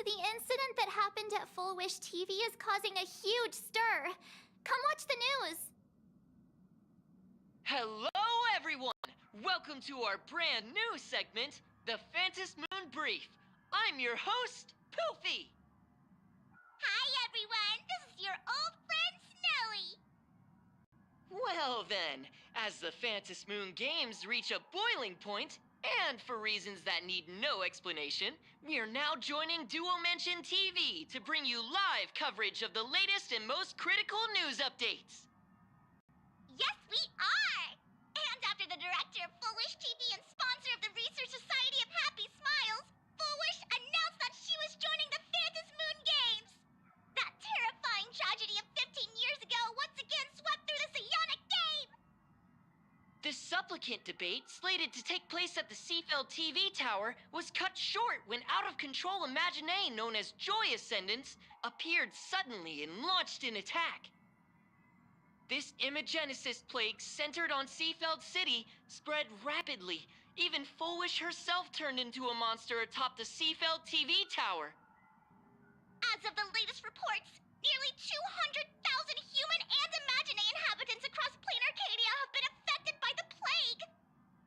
The incident that happened at Full Wish TV is causing a huge stir. Come watch the news. Hello, everyone! Welcome to our brand new segment, the Phantom Moon Brief. I'm your host, Poofy. Hi, everyone. This is your old friend, Snowy. Well then, as the Phantom Moon Games reach a boiling point, and for reasons that need no explanation, we are now joining Duo Mention TV to bring you live coverage of the latest and most critical news updates. Yes, we are. And after the director of Full Wish TV and sponsor of the Research Society of Happy Smiles, Full Wish announced that she was joining the Phantom Moon Games. That terrifying tragedy of 15 years ago once again swept through the psionic game. The supplicant debate, slated to take place at the Seafeld TV tower, was cut short when out-of-control Imaginee known as Joy Ascendants appeared suddenly and launched an attack. This Imagenesis plague centered on Seafeld City spread rapidly. Even Full Wish herself turned into a monster atop the Seafeld TV tower. As of the latest reports, nearly 200,000 human and Imaginee inhabitants across Plain Arcadia have been affected by the plague.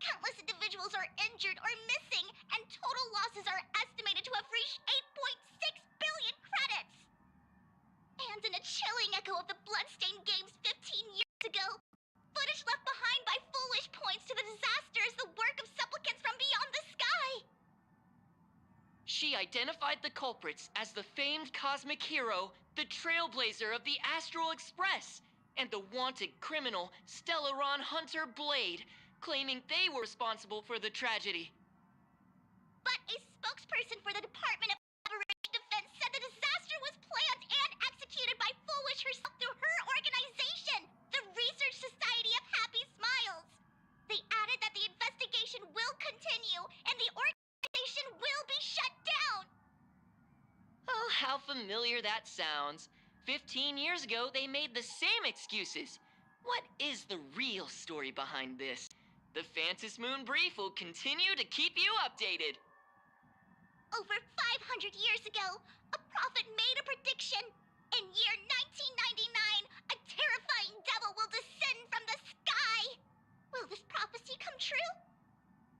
Countless individuals are injured or missing, and total losses are estimated to have reached 8.6 billion credits. And in a chilling echo of the Bloodstained Games 15 years ago, footage left behind by Full Wish points to the disaster as the work of supplicants from beyond the sky. She identified the culprits as the famed cosmic hero, the trailblazer of the Astral Express, and the wanted criminal, Stellaron Hunter Blade, claiming they were responsible for the tragedy. But a spokesperson for the Department of Collaboration Defense said the disaster was planned and executed by Full Wish herself through her organization, the Research Society of Happy Smiles. They added that the investigation will continue and the organization will be shut down. Oh, how familiar that sounds. 15 years ago, they made the same excuses. What is the real story behind this? The Phantom Moon Brief will continue to keep you updated. Over 500 years ago, a prophet made a prediction. In year 1999, a terrifying devil will descend from the sky. Will this prophecy come true?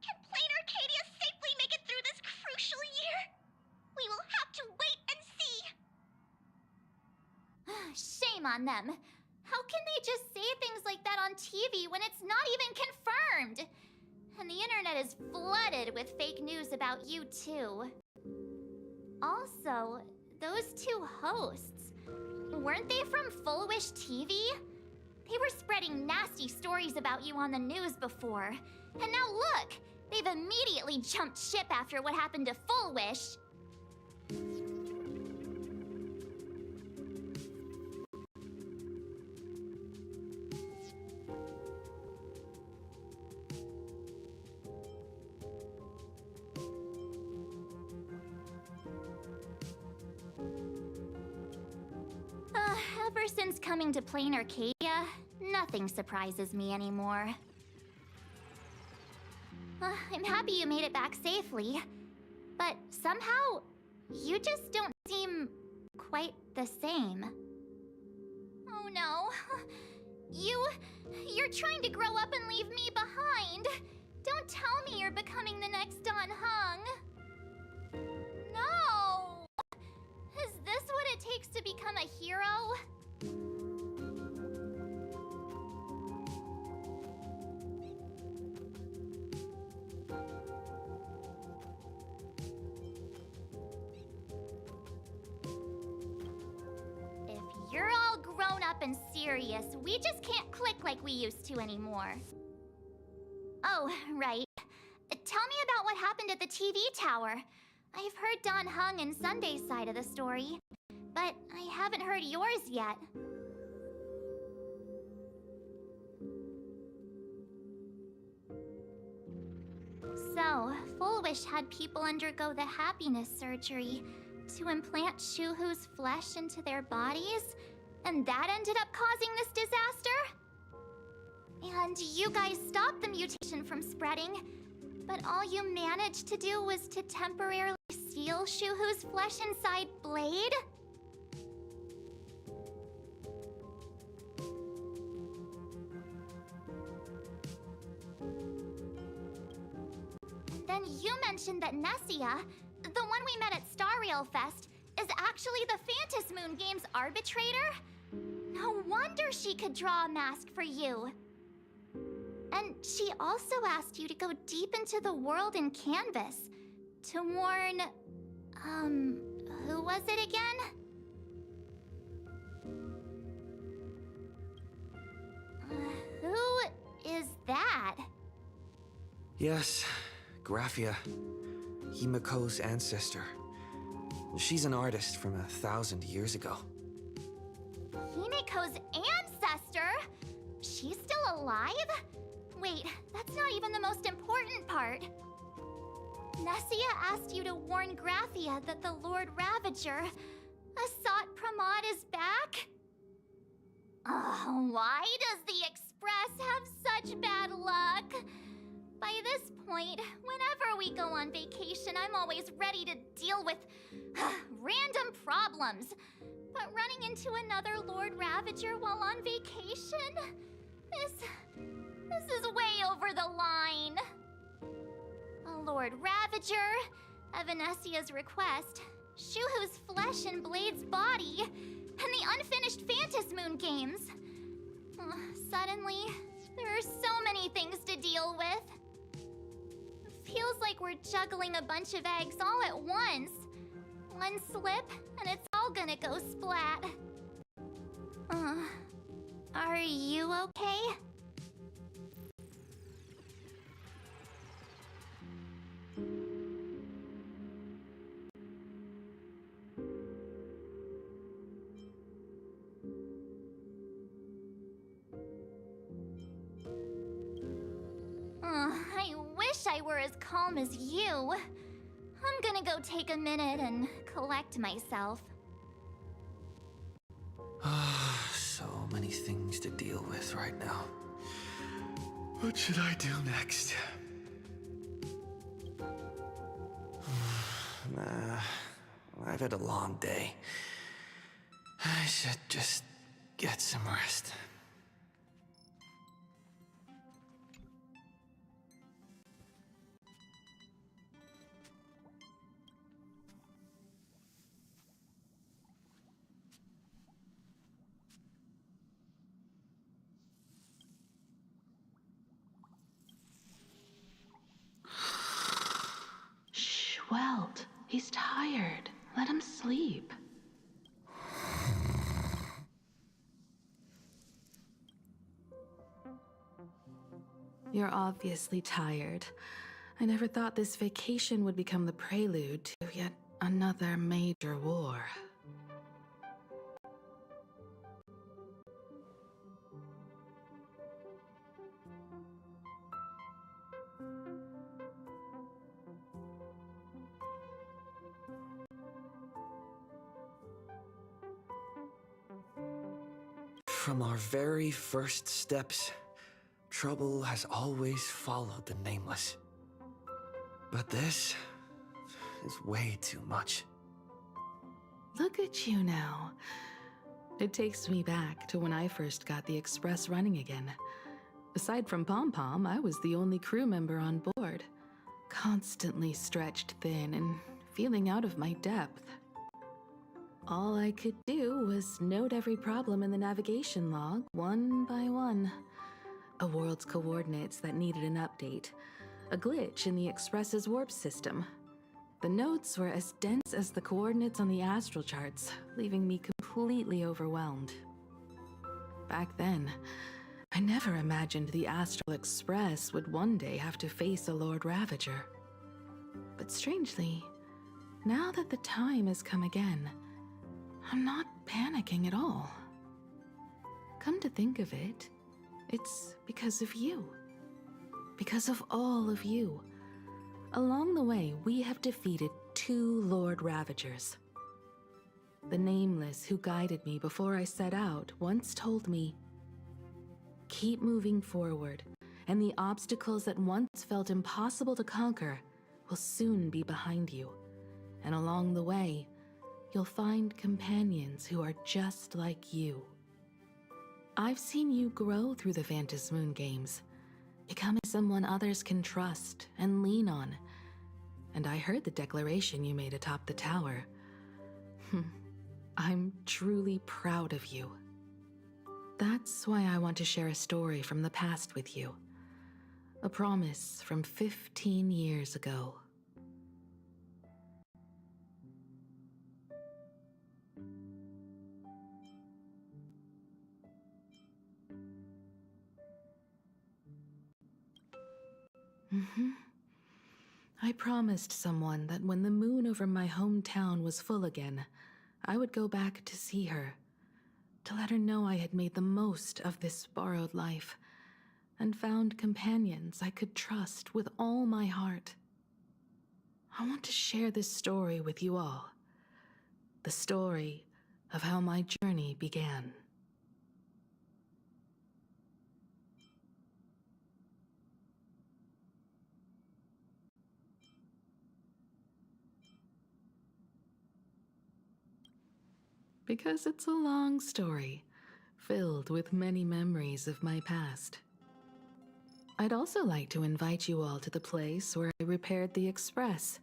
Can Plain Arcadia safely make it through this crucial year? We will have to wait and see. Shame on them. How can they just say things like that on TV when it's not even confirmed? And the internet is flooded with fake news about you too. Also, those two hosts, weren't they from Full Wish TV? They were spreading nasty stories about you on the news before. And now look, they've immediately jumped ship after what happened to Full Wish. Ever since coming to Plain Arcadia, nothing surprises me anymore. I'm happy you made it back safely, but somehow, you just don't seem quite the same. Oh no. You're trying to grow up and leave me behind. Don't tell me you're becoming the next Don Hung. No! Is this what it takes to become a hero? If you're all grown up and serious, we just can't click like we used to anymore. Oh, right. Tell me about what happened at the TV tower. I've heard Don Hung and Sunday's side of the story, but I haven't heard yours yet. So, Full Wish had people undergo the happiness surgery to implant Shuhu's flesh into their bodies, and that ended up causing this disaster? And you guys stopped the mutation from spreading, But all you managed to do was to temporarily seal Shuhu's flesh inside Blade? Then you mentioned that Nessia, the one we met at Star Rail Fest, is actually the Phantas Moon Games arbitrator? No wonder she could draw a mask for you. And she also asked you to go deep into the world in Canvas to warn... who was it again? Who is that? Yes, Graphia. Himiko's ancestor. She's an artist from 1,000 years ago. Himiko's ancestor? She's still alive? Wait, that's not even the most important part. Nessia asked you to warn Graphia that the Lord Ravager, Asat Pramod, is back? Oh, why does the Express have such bad luck? By this point, whenever we go on vacation, I'm always ready to deal with random problems. But running into another Lord Ravager while on vacation? This is way over the line. A Lord Ravager, Evanessia's request, Shuhu's flesh and Blade's body, and the unfinished Phantas Moon Games. Suddenly, there are so many things to deal with. Feels like we're juggling a bunch of eggs all at once. One slip, and it's all gonna go splat. Are you okay? I wish I were as calm as you. I'm gonna go take a minute and collect myself. So many things to deal with right now. What should I do next? I've had a long day. I should just get some rest. Welt, he's tired. Let him sleep. You're obviously tired. I never thought this vacation would become the prelude to yet another major war. From our very first steps, trouble has always followed the Nameless. But this is way too much. Look at you now. It takes me back to when I first got the Express running again. Aside from Pom Pom, I was the only crew member on board, constantly stretched thin and feeling out of my depth. All I could do was note every problem in the navigation log, one by one. A world's coordinates that needed an update. A glitch in the Express's warp system. The notes were as dense as the coordinates on the astral charts, leaving me completely overwhelmed. Back then, I never imagined the Astral Express would one day have to face a Lord Ravager. But strangely, now that the time has come again, I'm not panicking at all. Come to think of it, it's because of you. Because of all of you. Along the way, we have defeated 2 Lord Ravagers. The Nameless who guided me before I set out once told me, "Keep moving forward, and the obstacles that once felt impossible to conquer will soon be behind you. And along the way, you'll find companions who are just like you. I've seen you grow through the Phantom Moon games, becoming someone others can trust and lean on. And I heard the declaration you made atop the tower. I'm truly proud of you. That's why I want to share a story from the past with you. A promise from 15 years ago. I promised someone that when the moon over my hometown was full again, I would go back to see her, to let her know I had made the most of this borrowed life, and found companions I could trust with all my heart. I want to share this story with you all. The story of how my journey began. Because it's a long story, filled with many memories of my past. I'd also like to invite you all to the place where I repaired the Express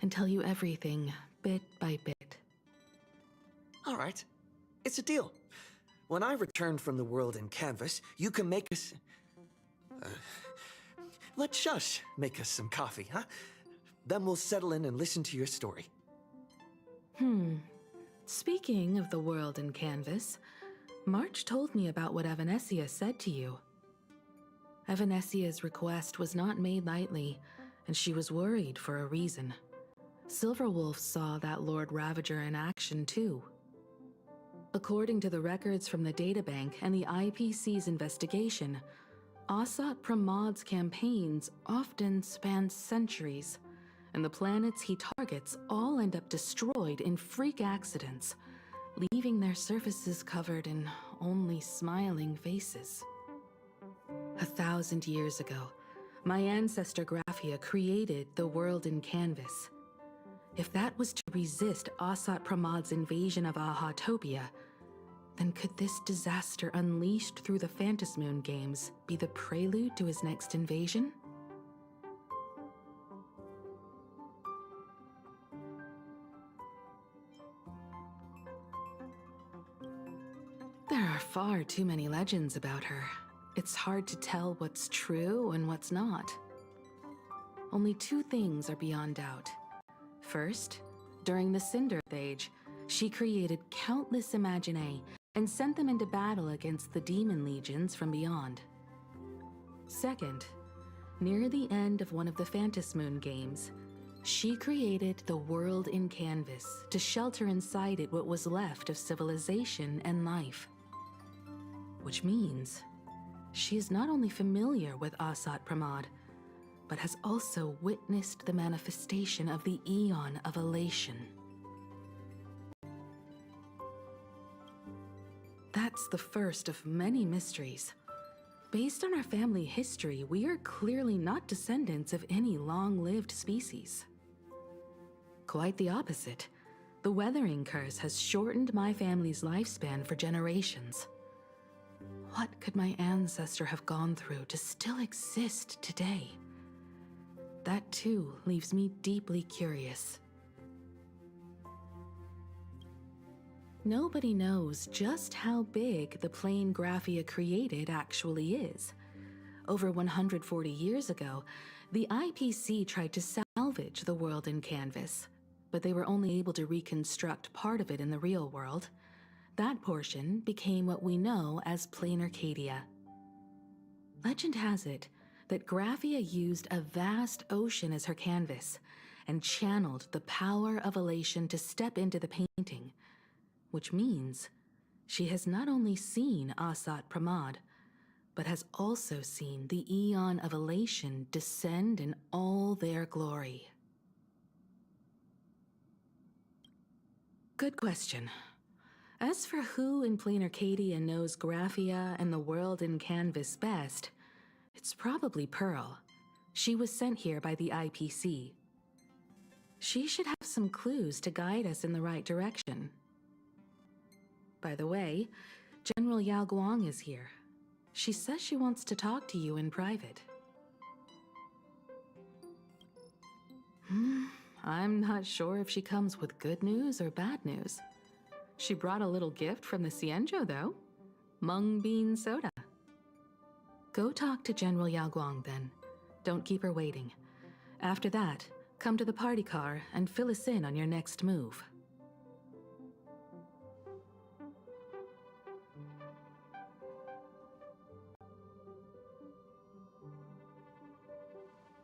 and tell you everything bit by bit. All right, it's a deal. When I return from the world in Canvas, you can make us... let Shush make us some coffee, huh? Then we'll settle in and listen to your story. Speaking of the world in Canvas, March told me about what Evanesia said to you. Evanesia's request was not made lightly, and she was worried for a reason. Silverwolf saw that Lord Ravager in action too. According to the records from the databank and the IPC's investigation, Asat Pramod's campaigns often span centuries, and the planets he targets all end up destroyed in freak accidents, leaving their surfaces covered in only smiling faces. 1,000 years ago, my ancestor Graphia created the world in Canvas. If that was to resist Asat Pramod's invasion of Ahatopia, then could this disaster unleashed through the Phantom Moon games be the prelude to his next invasion? There are far too many legends about her. It's hard to tell what's true and what's not. Only two things are beyond doubt. First, during the Cinder Age, she created countless Imaginae and sent them into battle against the demon legions from beyond. Second, near the end of one of the Phantom Moon games, she created the world in Canvas to shelter inside it what was left of civilization and life. Which means she is not only familiar with Asat Pramod, but has also witnessed the manifestation of the Eon of Elation. That's the first of many mysteries. Based on our family history, we are clearly not descendants of any long-lived species. Quite the opposite. The weathering curse has shortened my family's lifespan for generations. What could my ancestor have gone through to still exist today? That too leaves me deeply curious. Nobody knows just how big the plane Graphia created actually is. Over 140 years ago, the IPC tried to salvage the world in Canvas, but they were only able to reconstruct part of it in the real world. That portion became what we know as Plain Arcadia. Legend has it that Graphia used a vast ocean as her canvas and channeled the power of elation to step into the painting, which means she has not only seen Asat Pramod, but has also seen the Eon of Elation descend in all their glory. Good question. As for who in Plain Arcadia knows Graphia and the world in Canvas best, It's probably Pearl. She was sent here by the IPC. She should have some clues to guide us in the right direction. By the way, General Yao Guang is here. She says she wants to talk to you in private. I'm not sure if she comes with good news or bad news. She brought a little gift from the Cienjo, though. Mung bean soda. Go talk to General Yao Guang, then. Don't keep her waiting. After that, come to the party car and fill us in on your next move.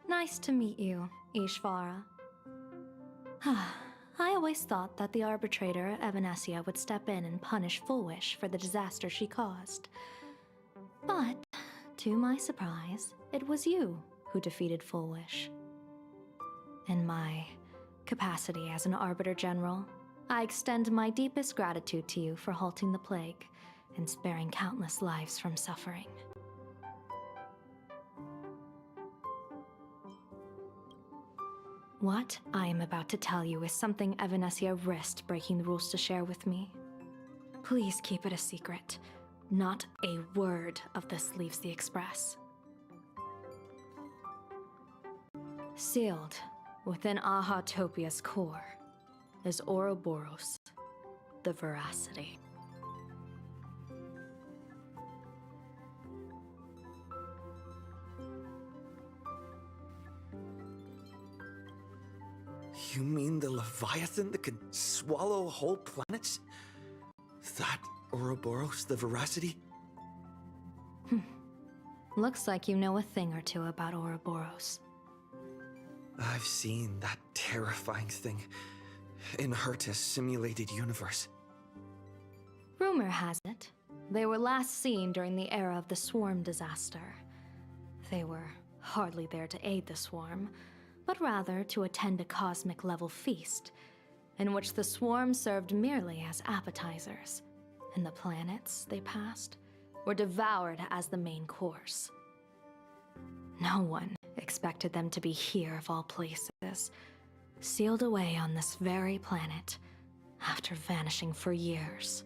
Nice to meet you, Ishvara. I always thought that the arbitrator, Evanesia, would step in and punish Full Wish for the disaster she caused. But, to my surprise, it was you who defeated Full Wish. In my capacity as an Arbiter General, I extend my deepest gratitude to you for halting the plague and sparing countless lives from suffering. What I am about to tell you is something Evanesia risked breaking the rules to share with me. Please keep it a secret. Not a word of this leaves the Express. Sealed within Ahatopia's core is Ouroboros, the Veracity. You mean the Leviathan that can swallow whole planets? That Ouroboros, the Veracity? Looks like you know a thing or two about Ouroboros. I've seen that terrifying thing in Herta's simulated universe. Rumor has it, they were last seen during the era of the Swarm disaster. They were hardly there to aid the Swarm, but rather to attend a cosmic-level feast, in which the Swarm served merely as appetizers, and the planets they passed were devoured as the main course. No one expected them to be here of all places, sealed away on this very planet, after vanishing for years.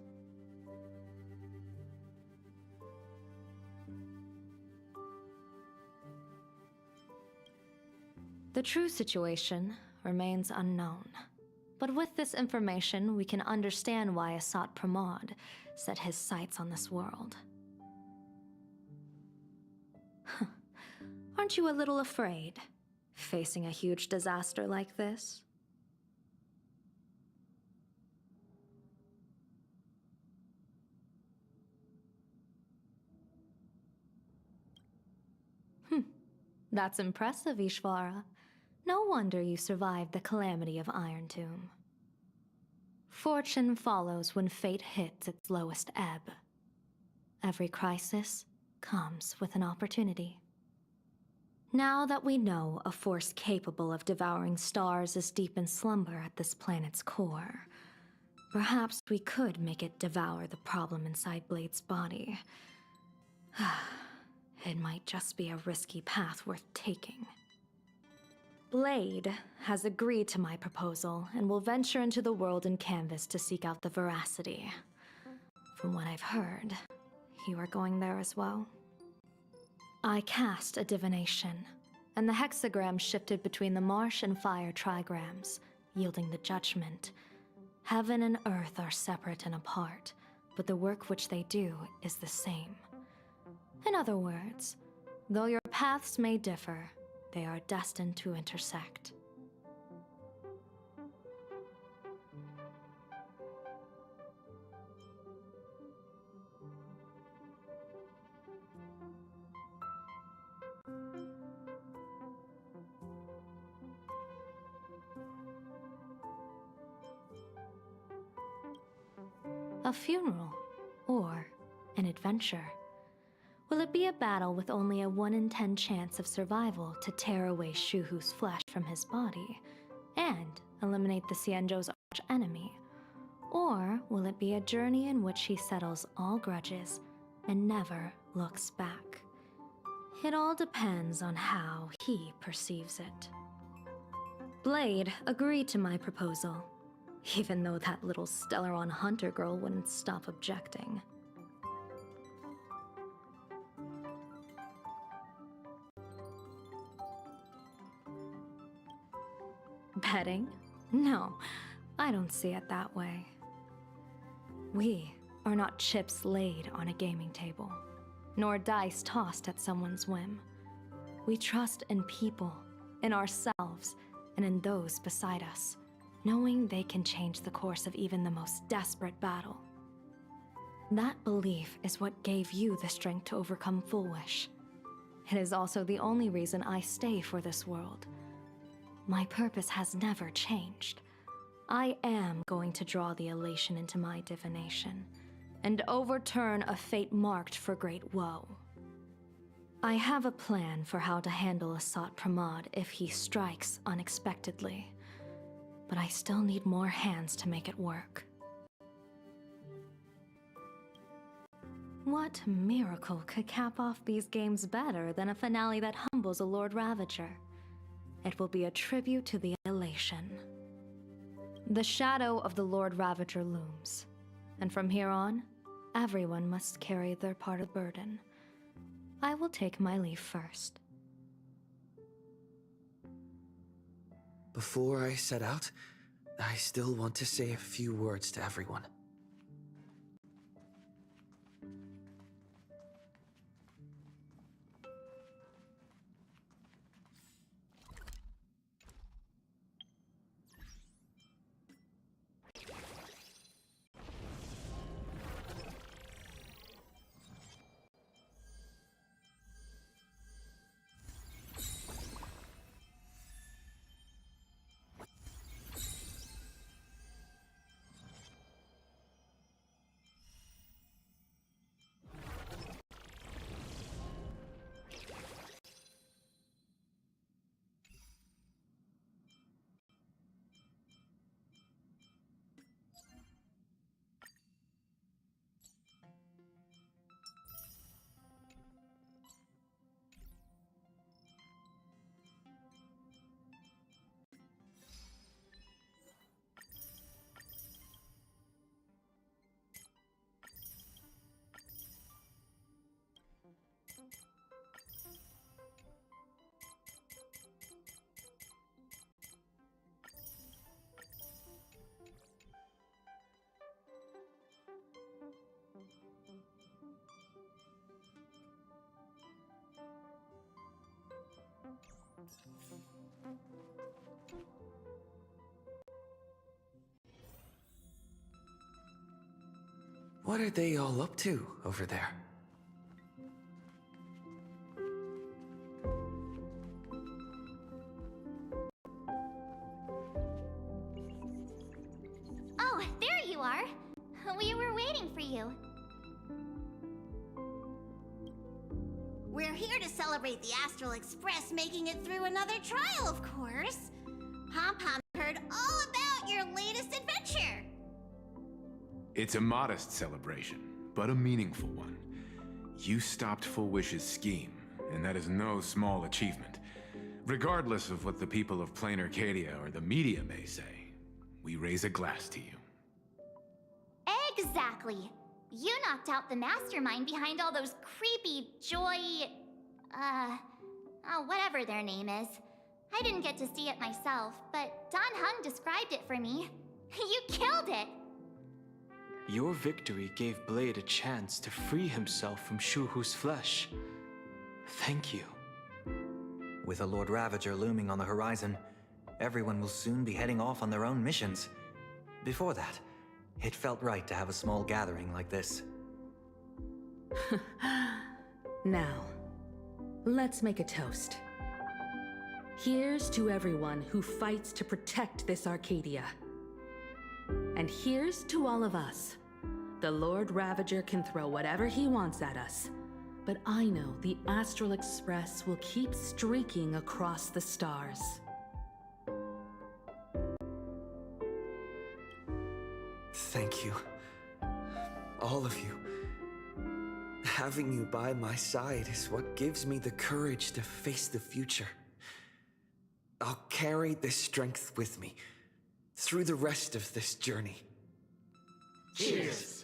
The true situation remains unknown. But with this information, we can understand why Asat Pramod set his sights on this world. Aren't you a little afraid, facing a huge disaster like this? That's impressive, Ishvara. No wonder you survived the calamity of Iron Tomb. Fortune follows when fate hits its lowest ebb. Every crisis comes with an opportunity. Now that we know a force capable of devouring stars is deep in slumber at this planet's core, perhaps we could make it devour the problem inside Blade's body. It might just be a risky path worth taking. Blade has agreed to my proposal and will venture into the world in canvas to seek out the Veracity. From what I've heard, you are going there as well. I cast a divination, and the hexagram shifted between the marsh and fire trigrams, yielding the judgment. Heaven and earth are separate and apart, but the work which they do is the same. In other words, though your paths may differ, they are destined to intersect. A funeral, or an adventure. Will it be a battle with only a 1 in 10 chance of survival to tear away Shuhu's flesh from his body and eliminate the Cienjo's arch-enemy? Or will it be a journey in which he settles all grudges and never looks back? It all depends on how he perceives it. Blade agreed to my proposal, even though that little Stellaron hunter girl wouldn't stop objecting. Betting? No, I don't see it that way. We are not chips laid on a gaming table, nor dice tossed at someone's whim. We trust in people, in ourselves, and in those beside us, knowing they can change the course of even the most desperate battle. That belief is what gave you the strength to overcome Foolish. It is also the only reason I stay for this world. My purpose has never changed. I am going to draw the elation into my divination, and overturn a fate marked for great woe. I have a plan for how to handle Asat Pramod if he strikes unexpectedly, but I still need more hands to make it work. What miracle could cap off these games better than a finale that humbles a Lord Ravager? It will be a tribute to the elation. The shadow of the Lord Ravager looms, and from here on, everyone must carry their part of the burden. I will take my leave first. Before I set out, I still want to say a few words to everyone. What are they all up to over there? Oh, there you are. We were waiting for you. We're here to celebrate the Astral Express making it through another trial, of course. Pom-Pom heard all about your latest adventure. It's a modest celebration, but a meaningful one. You stopped Full Wish's scheme, and that is no small achievement. Regardless of what the people of Plain Arcadia or the media may say, we raise a glass to you. Exactly. You knocked out the mastermind behind all those creepy whatever their name is. I didn't get to see it myself, but Don Hung described it for me. You killed it! Your victory gave Blade a chance to free himself from Shuhu's flesh. Thank you. With a Lord Ravager looming on the horizon, everyone will soon be heading off on their own missions. Before that, it felt right to have a small gathering like this. Now, let's make a toast. Here's to everyone who fights to protect this Arcadia. And here's to all of us. The Lord Ravager can throw whatever he wants at us, but I know the Astral Express will keep streaking across the stars. Thank you. All of you. Having you by my side is what gives me the courage to face the future. I'll carry this strength with me through the rest of this journey. Cheers!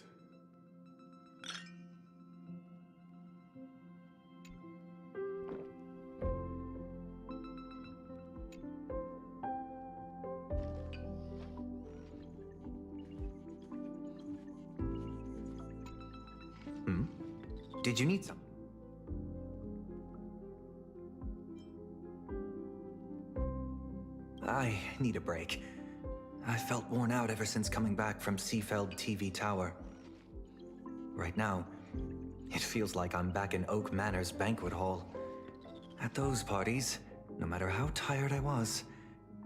Did you need some? I need a break. I felt worn out ever since coming back from Seafeld TV Tower. Right now, it feels like I'm back in Oak Manor's banquet hall. At those parties, no matter how tired I was,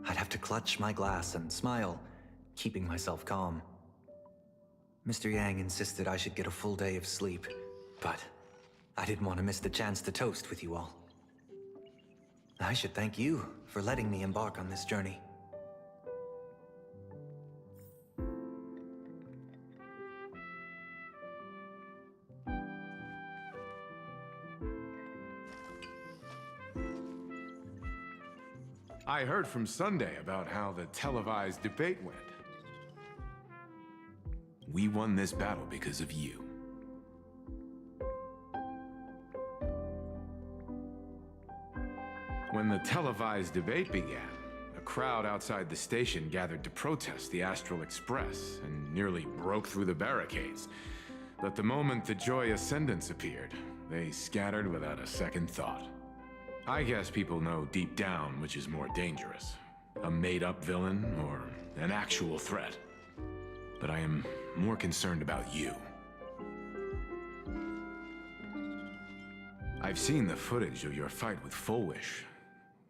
I'd have to clutch my glass and smile, keeping myself calm. Mr. Yang insisted I should get a full day of sleep, but I didn't want to miss the chance to toast with you all. I should thank you for letting me embark on this journey. I heard from Sunday about how the televised debate went. We won this battle because of you. When the televised debate began, a crowd outside the station gathered to protest the Astral Express and nearly broke through the barricades. But the moment the Joy Ascendants appeared, they scattered without a second thought. I guess people know deep down which is more dangerous, a made-up villain or an actual threat. But I am more concerned about you. I've seen the footage of your fight with Fullwish.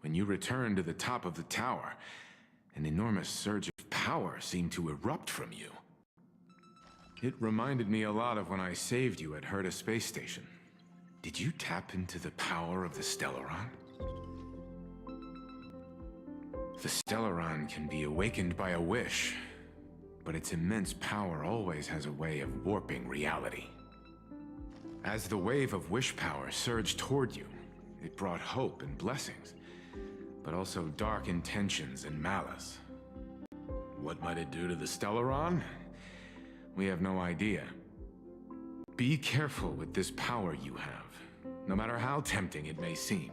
When you returned to the top of the tower, an enormous surge of power seemed to erupt from you. It reminded me a lot of when I saved you at Herta Space Station. Did you tap into the power of the Stellaron? The Stellaron can be awakened by a wish, but its immense power always has a way of warping reality. As the wave of wish power surged toward you, it brought hope and blessings, but also dark intentions and malice. What might it do to the Stellaron? We have no idea. Be careful with this power you have, no matter how tempting it may seem.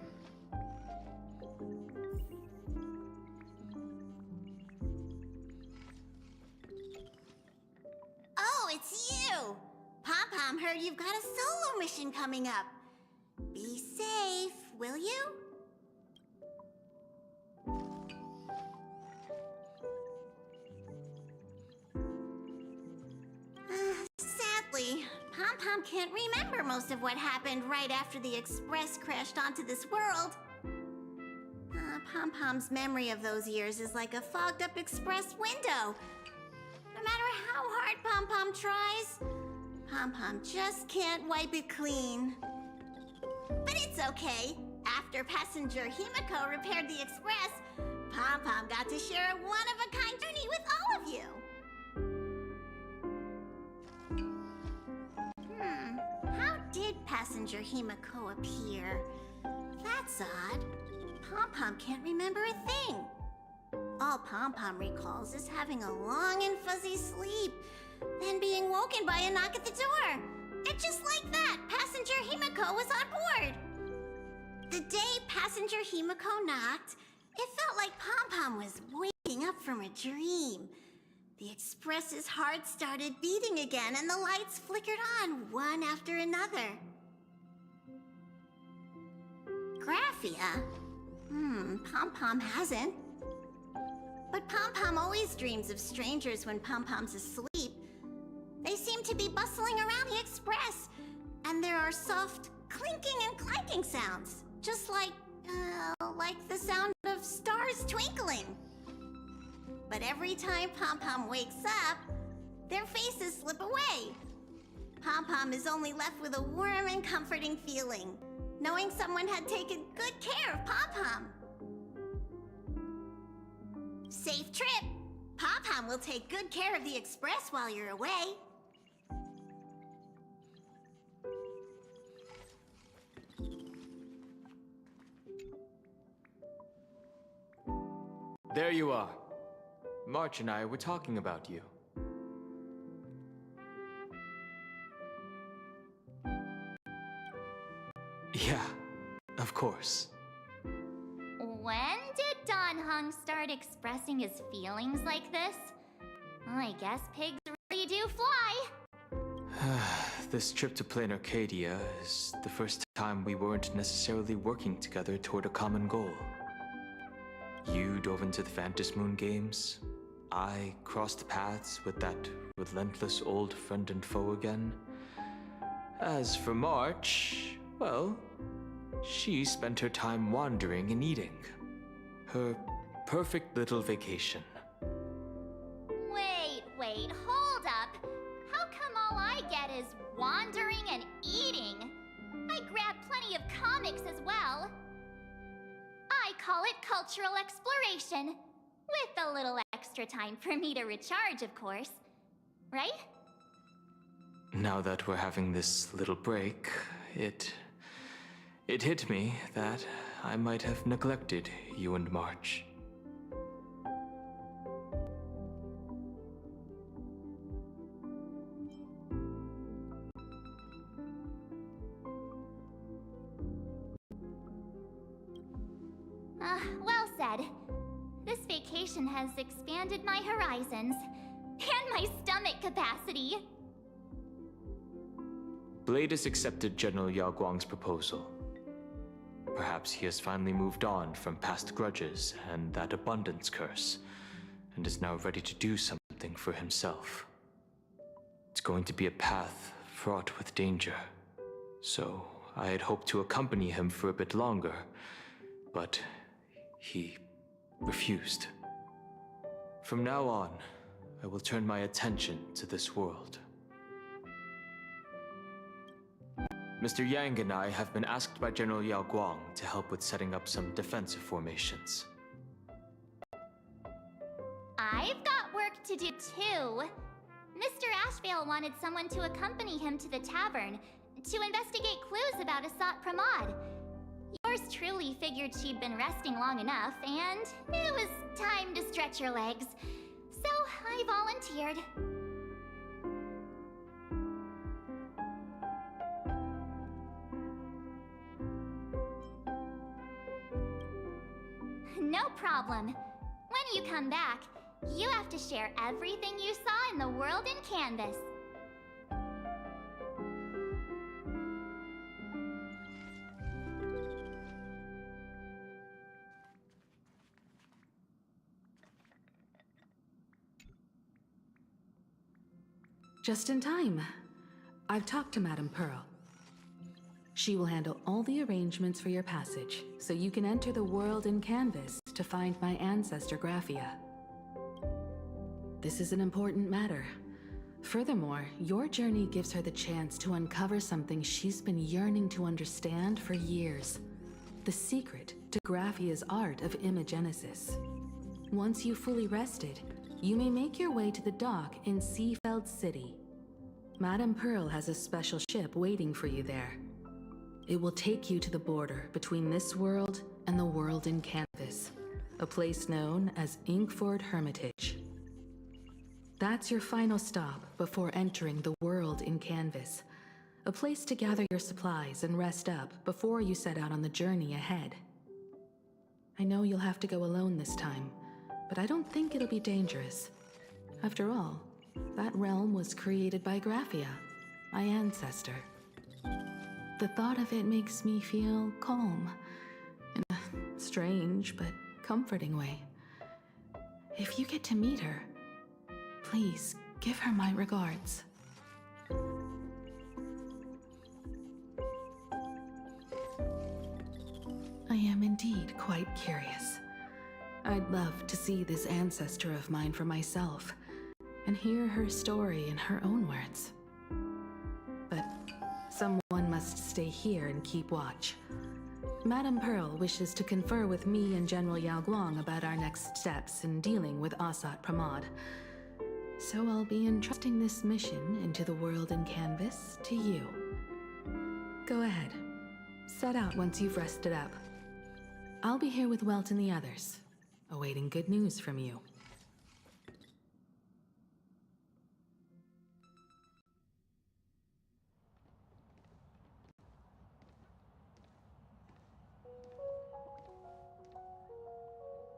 Oh, it's you! Pom-Pom heard you've got a solo mission coming up. Be safe, will you? Sadly, Pom-Pom can't remember most of what happened right after the Express crashed onto this world. Pom-Pom's memory of those years is like a fogged-up Express window. No matter how hard Pom-Pom tries, Pom-Pom just can't wipe it clean. But it's okay. After passenger Himiko repaired the Express, Pom-Pom got to share a one-of-a-kind journey with all of you. How did passenger Himiko appear? That's odd. Pom-Pom can't remember a thing. All Pom-Pom recalls is having a long and fuzzy sleep, then being woken by a knock at the door. And just like that, passenger Himiko was on board. The day passenger Himiko knocked, it felt like Pom-Pom was waking up from a dream. The Express's heart started beating again, and the lights flickered on one after another. Graphia? Pom-Pom hasn't. But Pom-Pom always dreams of strangers when Pom-Pom's asleep. They seem to be bustling around the Express, and there are soft clinking and clanking sounds, just like the sound of stars twinkling. But every time Pom-Pom wakes up, their faces slip away. Pom-Pom is only left with a warm and comforting feeling, knowing someone had taken good care of Pom-Pom. Safe trip! Pom-Pom will take good care of the Express while you're away. There you are. March and I were talking about you. Yeah, of course. When did Don Hung start expressing his feelings like this? I guess pigs really do fly. This trip to Plain Arcadia is the first time we weren't necessarily working together toward a common goal. You dove into the Phantom Moon games. I crossed paths with that relentless old friend and foe again. As for March, well, she spent her time wandering and eating. Her perfect little vacation. Wait, hold up. How come all I get is wandering and eating? I grab plenty of comics as well. I call it cultural exploration. With a little extra time for me to recharge, of course. Right? Now that we're having this little break, it hit me that I might have neglected you and March. Well said. This vacation has expanded my horizons and my stomach capacity. Blade has accepted General Yao Guang's proposal. Perhaps he has finally moved on from past grudges and that abundance curse, and is now ready to do something for himself. It's going to be a path fraught with danger, so I had hoped to accompany him for a bit longer, but he refused. From now on, I will turn my attention to this world. Mr. Yang and I have been asked by General Yao Guang to help with setting up some defensive formations. I've got work to do too. Mr. Ashvale wanted someone to accompany him to the tavern to investigate clues about Asat Pramod. Yours truly figured she'd been resting long enough, and it was time to stretch her legs. So I volunteered. No problem. When you come back, you have to share everything you saw in the world in Canvas. Just in time. I've talked to Madame Pearl. She will handle all the arrangements for your passage, so you can enter the world in Canvas to find my ancestor Graphia. This is an important matter. Furthermore, your journey gives her the chance to uncover something she's been yearning to understand for years. The secret to Graphia's art of imagenesis. Once you've fully rested, you may make your way to the dock in Seafeld City. Madame Pearl has a special ship waiting for you there. It will take you to the border between this world and the world in Canvas, a place known as Inkford Hermitage. That's your final stop before entering the world in Canvas, a place to gather your supplies and rest up before you set out on the journey ahead. I know you'll have to go alone this time, but I don't think it'll be dangerous. After all, that realm was created by Graphia, my ancestor. The thought of it makes me feel calm, in a strange but comforting way. If you get to meet her, please give her my regards. I am indeed quite curious. I'd love to see this ancestor of mine for myself, and hear her story in her own words. But someone must stay here and keep watch. Madame Pearl wishes to confer with me and General Yao Guang about our next steps in dealing with Asat Pramod. So I'll be entrusting this mission into the world in Canvas to you. Go ahead. Set out once you've rested up. I'll be here with Welt and the others. awaiting good news from you.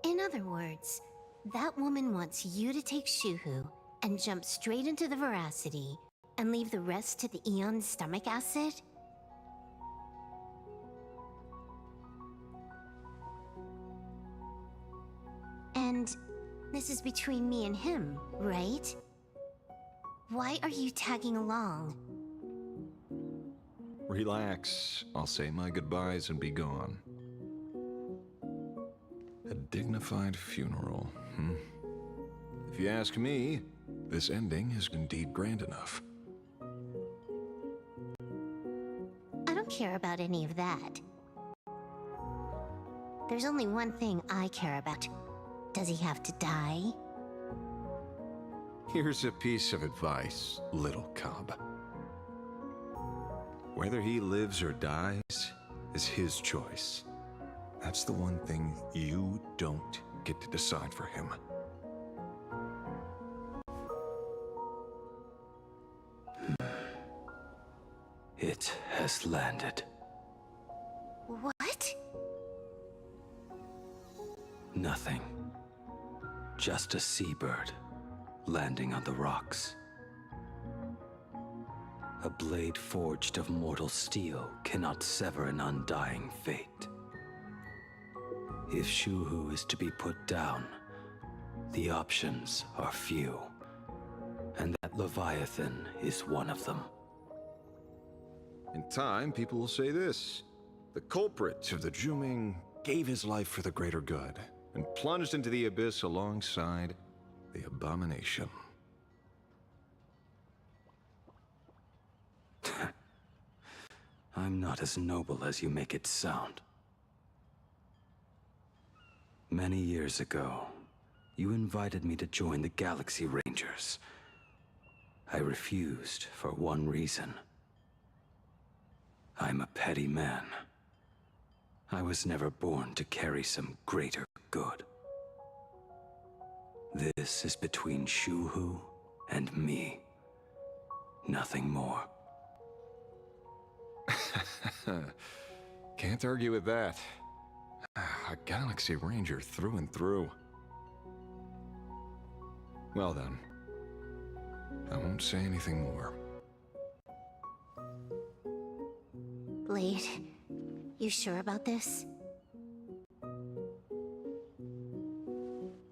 In other words, that woman wants you to take Shuhu and jump straight into the Veracity and leave the rest to the Eon's stomach acid? And this is between me and him, right? Why are you tagging along? Relax. I'll say my goodbyes and be gone. A dignified funeral, hmm? If you ask me, this ending is indeed grand enough. I don't care about any of that. There's only one thing I care about. Does he have to die? Here's a piece of advice, little cub. Whether he lives or dies is his choice. That's the one thing you don't get to decide for him. It has landed. What? Nothing. Just a seabird landing on the rocks. A blade forged of mortal steel cannot sever an undying fate. If Shuhu is to be put down, the options are few, and that Leviathan is one of them. In time, people will say this. The culprit of the Juming gave his life for the greater good, and plunged into the abyss alongside the abomination. I'm not as noble as you make it sound. Many years ago, you invited me to join the Galaxy Rangers. I refused for one reason. I'm a petty man. I was never born to carry some greater good. This is between Shuhu and me. Nothing more. Can't argue with that. A Galaxy Ranger through and through. Well then, I won't say anything more. Blade, you sure about this?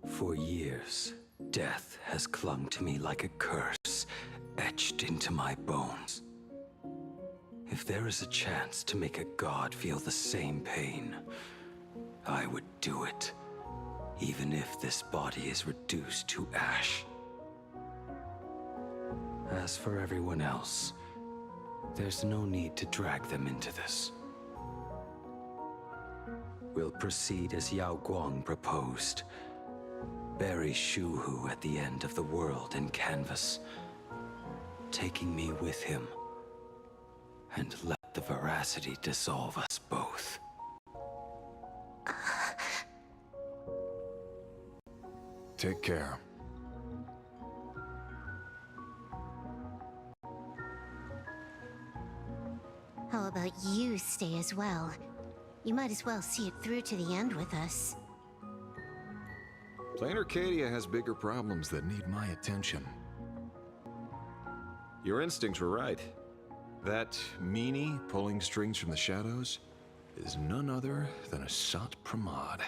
For years, death has clung to me like a curse, etched into my bones. If there is a chance to make a god feel the same pain, I would do it, even if this body is reduced to ash. As for everyone else, there's no need to drag them into this. We'll proceed as Yao Guang proposed. Bury Shuhu at the end of the world in canvas, taking me with him, and let the veracity dissolve us both. Take care. How about you stay as well? You might as well see it through to the end with us. Plain Arcadia has bigger problems that need my attention. Your instincts were right. That meanie pulling strings from the shadows is none other than a Sat Pramod.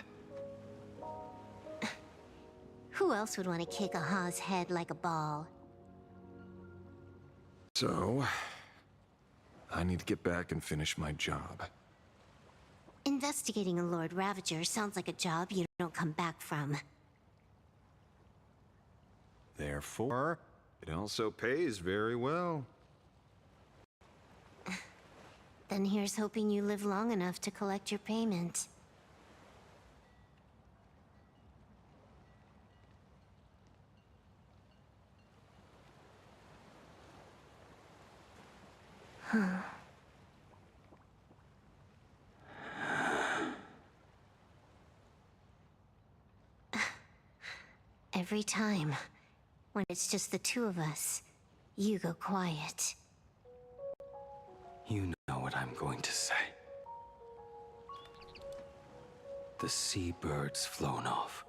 Who else would want to kick a Ha's head like a ball? So, I need to get back and finish my job. Investigating a Lord Ravager sounds like a job you don't come back from. Therefore, it also pays very well. Then here's hoping you live long enough to collect your payment. Huh. every time. When it's just the two of us, you go quiet. You know what I'm going to say. The seabird's flown off.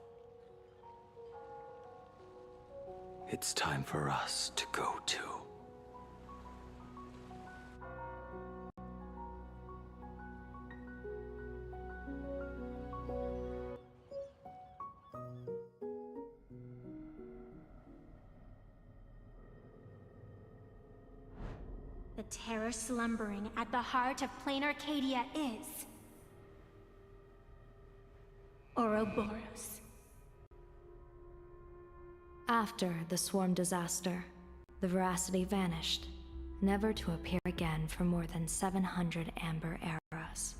It's time for us to go too. The terror slumbering at the heart of Plain Arcadia is... Ouroboros. After the swarm disaster, the Veracity vanished, never to appear again for more than 700 Amber eras.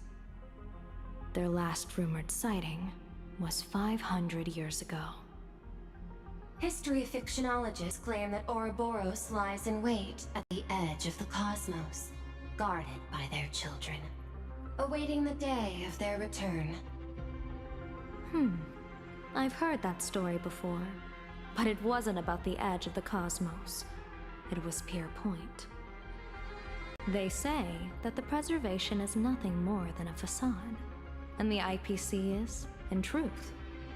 Their last rumored sighting was 500 years ago. History fictionologists claim that Ouroboros lies in wait at the edge of the cosmos, guarded by their children, awaiting the day of their return. I've heard that story before, but it wasn't about the edge of the cosmos. It was Pier Point. They say that the preservation is nothing more than a facade, and the IPC is, in truth,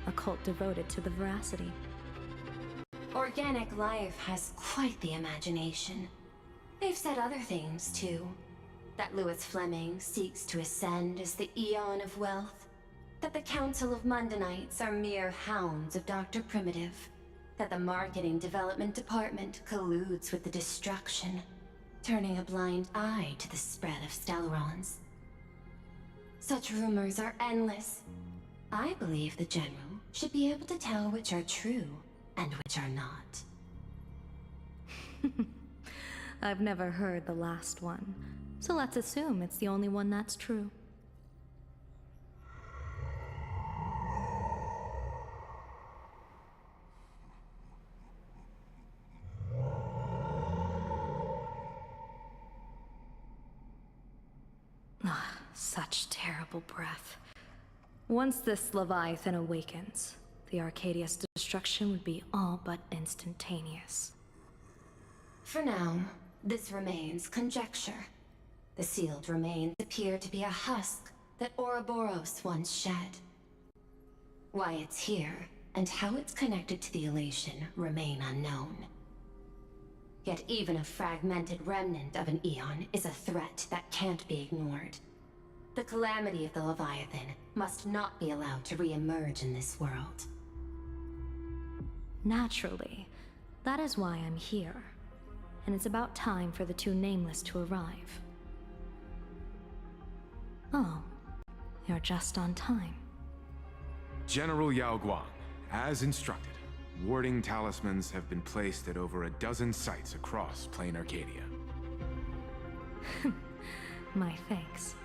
a cult devoted to the Veracity. Organic life has quite the imagination. They've said other things, too. That Louis Fleming seeks to ascend as the Eon of Wealth. That the Council of Mundanites are mere hounds of Dr. Primitive. That the Marketing Development Department colludes with the Destruction, turning a blind eye to the spread of Stellarons. Such rumors are endless. I believe the General should be able to tell which are true and which are not. I've never heard the last one, so let's assume it's the only one that's true. Such terrible breath. Once this Leviathan awakens, the Arcadia's destruction would be all but instantaneous. For now, this remains conjecture. The sealed remains appear to be a husk that Ouroboros once shed. Why it's here, and how it's connected to the elation, remain unknown. Yet even a fragmented remnant of an Eon is a threat that can't be ignored. The calamity of the Leviathan must not be allowed to re-emerge in this world. Naturally. That is why I'm here. And it's about time for the two Nameless to arrive. Oh, you're just on time. General Yao Guang, as instructed, warding talismans have been placed at over a dozen sites across Plain Arcadia. My thanks.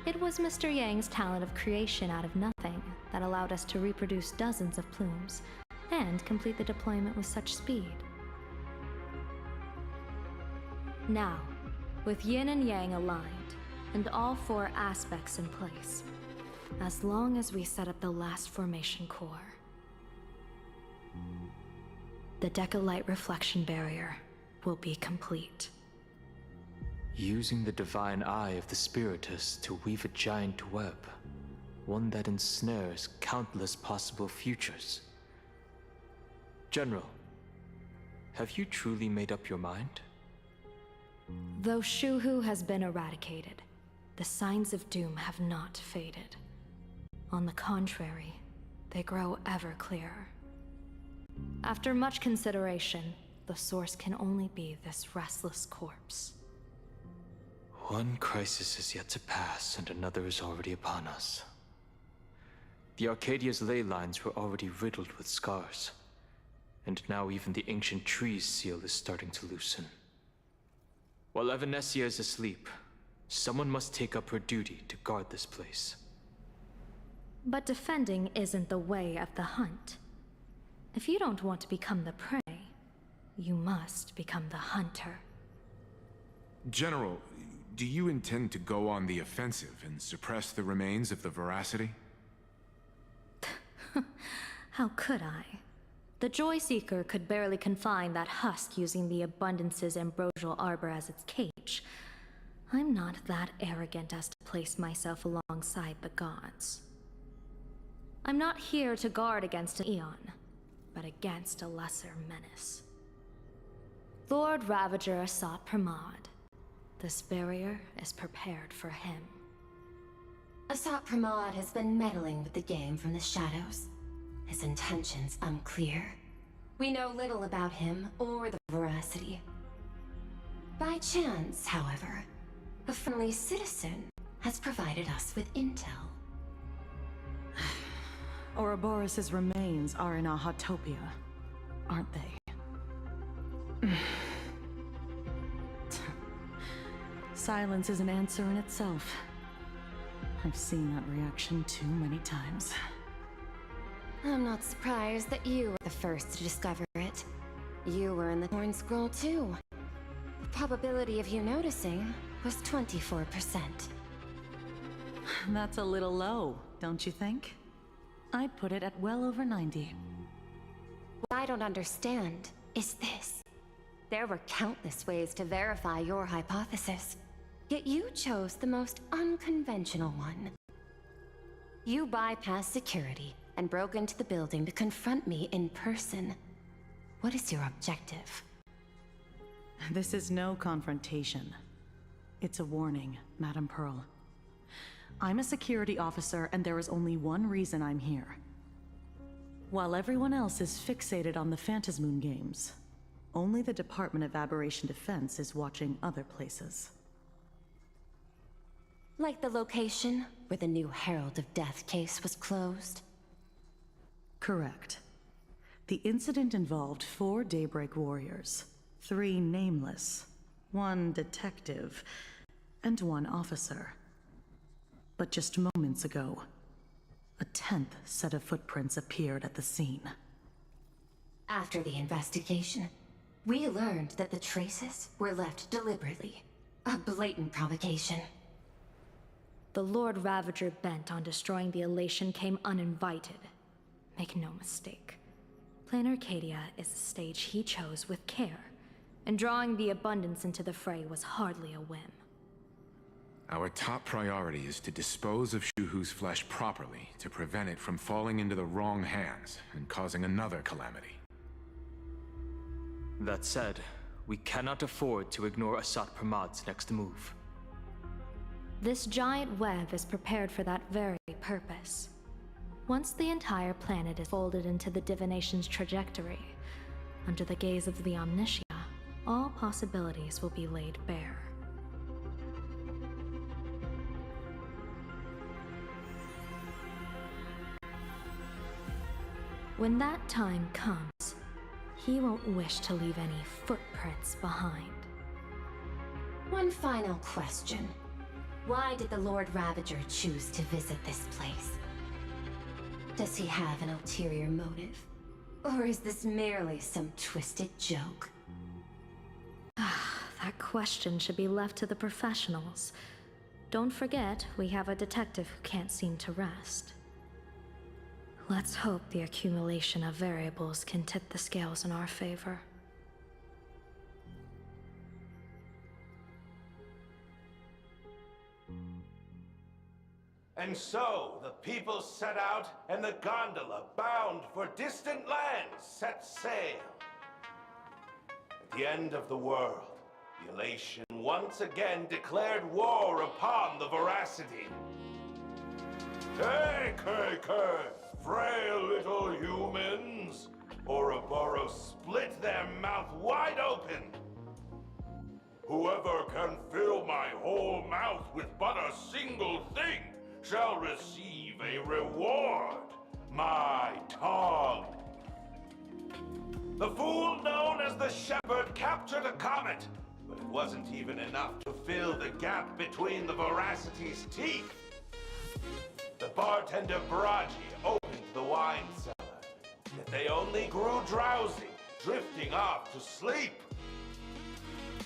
It was Mr. Yang's talent of creation out of nothing that allowed us to reproduce dozens of plumes and complete the deployment with such speed. Now, with Yin and Yang aligned, and all four aspects in place, as long as we set up the last formation core, the Decalight reflection barrier will be complete. Using the divine eye of the Spiritus to weave a giant web, one that ensnares countless possible futures. General, have you truly made up your mind? Though Shuhu has been eradicated, the signs of doom have not faded. On the contrary, they grow ever clearer. After much consideration, the source can only be this restless corpse. One crisis is yet to pass, and another is already upon us. The Arcadia's ley lines were already riddled with scars, and now even the ancient tree's seal is starting to loosen. While Evanesia is asleep, someone must take up her duty to guard this place. But defending isn't the way of the hunt. If you don't want to become the prey, you must become the hunter. General, do you intend to go on the offensive and suppress the remains of the Veracity? How could I? The Joy Seeker could barely confine that husk using the Abundance's ambrosial arbor as its cage. I'm not that arrogant as to place myself alongside the gods. I'm not here to guard against an Eon, but against a lesser menace. Lord Ravager sought Pramod. This barrier is prepared for him. Asat Pramod has been meddling with the game from the shadows. His intentions unclear. We know little about him or the Veracity. By chance, however, a friendly citizen has provided us with intel. Ouroboros' remains are in Ahatopia, aren't they? Silence is an answer in itself. I've seen that reaction too many times. I'm not surprised that you were the first to discover it. You were in the Torn Scroll too. The probability of you noticing was 24%. That's a little low, don't you think? I'd put it at well over 90. What I don't understand is this. There were countless ways to verify your hypothesis, yet you chose the most unconventional one. You bypassed security and broke into the building to confront me in person. What is your objective? This is no confrontation. It's a warning, Madame Pearl. I'm a security officer, and there is only one reason I'm here. While everyone else is fixated on the Phantasmoon games, only the Department of Aberration Defense is watching other places. Like the location where the new Herald of Death case was closed? Correct. The incident involved 4 Daybreak warriors, 3 nameless, 1 detective, and 1 officer. But just moments ago, a 10th set of footprints appeared at the scene. After the investigation, we learned that the traces were left deliberately. A blatant provocation. The Lord Ravager bent on destroying the Elation came uninvited. Make no mistake. Planar Arcadia is a stage he chose with care, and drawing the Abundance into the fray was hardly a whim. Our top priority is to dispose of Shuhu's flesh properly to prevent it from falling into the wrong hands and causing another calamity. That said, we cannot afford to ignore Asat Pramod's next move. This giant web is prepared for that very purpose. Once the entire planet is folded into the divination's trajectory, under the gaze of the Omnitia, all possibilities will be laid bare. When that time comes, he won't wish to leave any footprints behind. One final question. Why did the Lord Ravager choose to visit this place? Does he have an ulterior motive? Or is this merely some twisted joke? That question should be left to the professionals. Don't forget, we have a detective who can't seem to rest. Let's hope the accumulation of variables can tip the scales in our favor. And so, the people set out, and the gondola, bound for distant lands, set sail. At the end of the world, the Elation once again declared war upon the Veracity. Take, frail little humans! Ouroboros split their mouth wide open! Whoever can fill my whole mouth with but a single thing shall receive a reward, my tongue. The fool known as the Shepherd captured a comet, but it wasn't even enough to fill the gap between the Veracity's teeth. The bartender Baraji opened the wine cellar, yet they only grew drowsy, drifting off to sleep.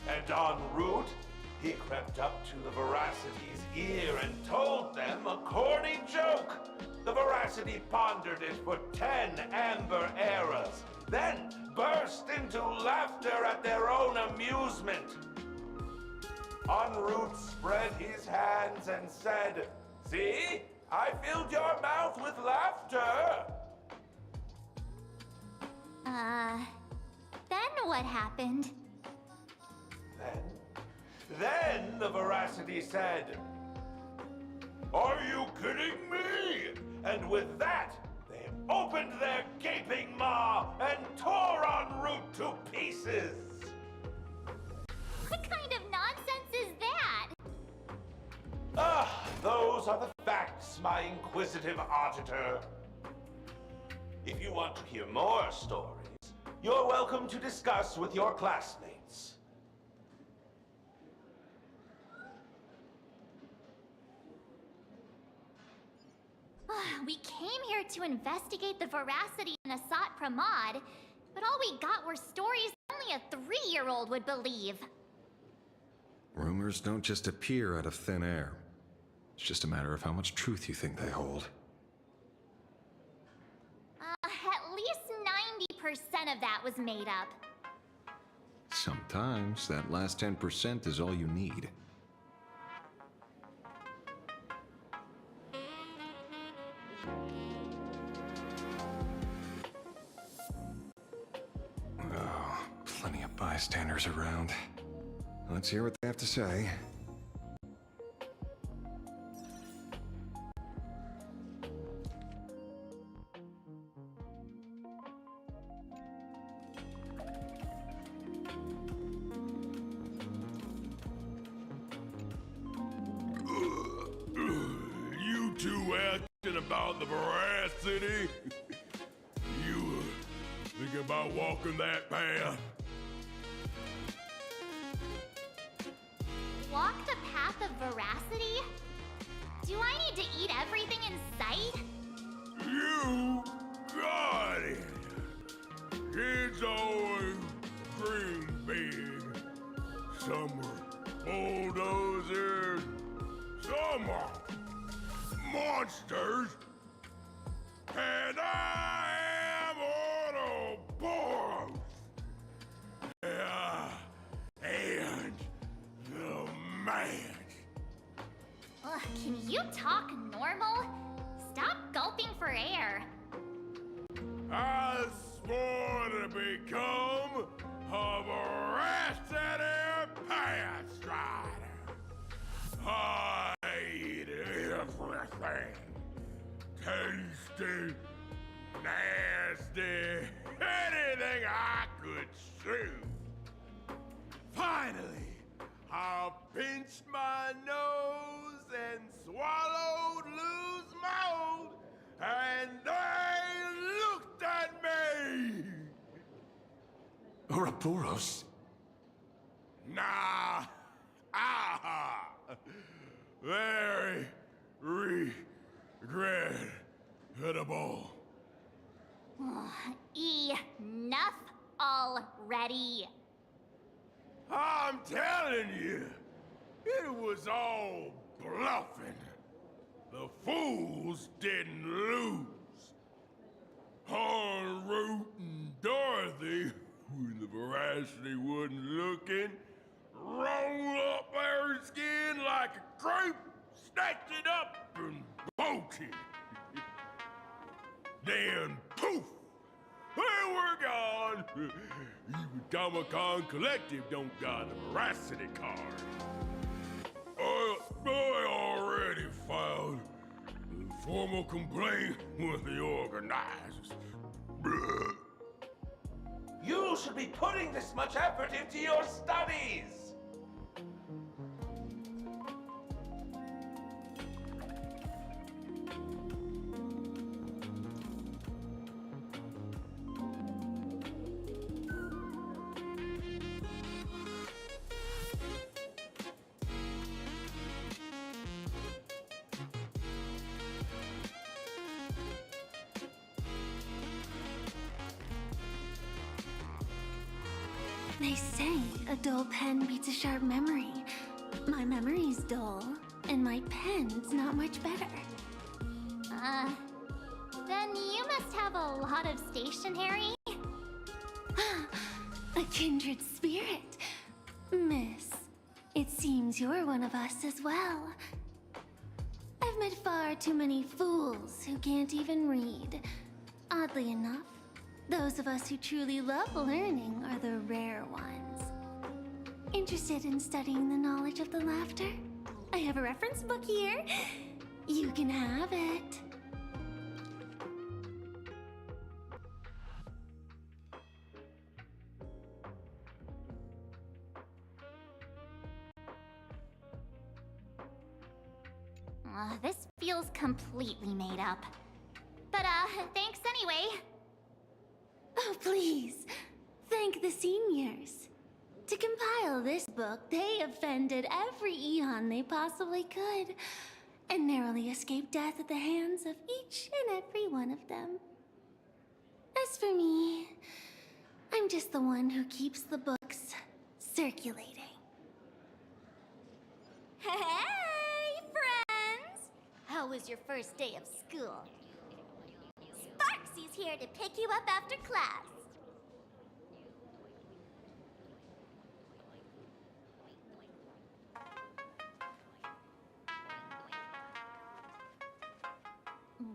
And en route, he crept up to the Veracity's ear and told them a corny joke. The Veracity pondered it for 10 amber eras, then burst into laughter at their own amusement. En route spread his hands and said, "See, I filled your mouth with laughter." Then what happened? Then the Veracity said, "Are you kidding me?" And with that, they opened their gaping maw and tore en route to pieces. What kind of nonsense is that? Those are the facts, my inquisitive auditor. If you want to hear more stories, you're welcome to discuss with your classmates. We came here to investigate the veracity in Asat Pramod, but all we got were stories only a 3-year-old would believe. Rumors don't just appear out of thin air. It's just a matter of how much truth you think they hold. At least 90% of that was made up. Sometimes that last 10% is all you need. Oh, plenty of bystanders around. Let's hear what they have to say. You two asking about the veracity? You thinking about walking that path? Walk the path of veracity? Do I need to eat everything in sight? You got it! Kids always dream big. Some are bulldozers, some are monsters, and I am Autoboros! And the man. Can you talk normal? Stop gulping for air. I swore to become a veracity path strider. I eat everything. Tasty, nasty, anything I could chew. Finally, I pinched my nose and swallowed loose mold, and they looked at me! Ouroboros? Nah. Very regrettable. Enough already. I'm telling you, it was all bluffing. The fools didn't lose. En route and Dorothy, when the veracity wasn't looking, rolled up their skin like a crepe, snatched it up and bolted. Then, poof, they were gone. Even Comic-Con Collective don't got a veracity card. I already filed a formal complaint with the organizers. You should be putting this much effort into your studies! They say a dull pen beats a sharp memory. My memory's dull, and my pen's not much better. Then you must have a lot of stationery? A kindred spirit. Miss, it seems you're one of us as well. I've met far too many fools who can't even read. Oddly enough, those of us who truly love learning are the rare ones. Interested in studying the knowledge of the laughter? I have a reference book here. You can have it. This feels completely made up. But, thanks anyway. Oh, please. Thank the seniors. To compile this book, they offended every Eon they possibly could, and narrowly escaped death at the hands of each and every one of them. As for me, I'm just the one who keeps the books circulating. Hey, friends! How was your first day of school? Sparksy's here to pick you up after class.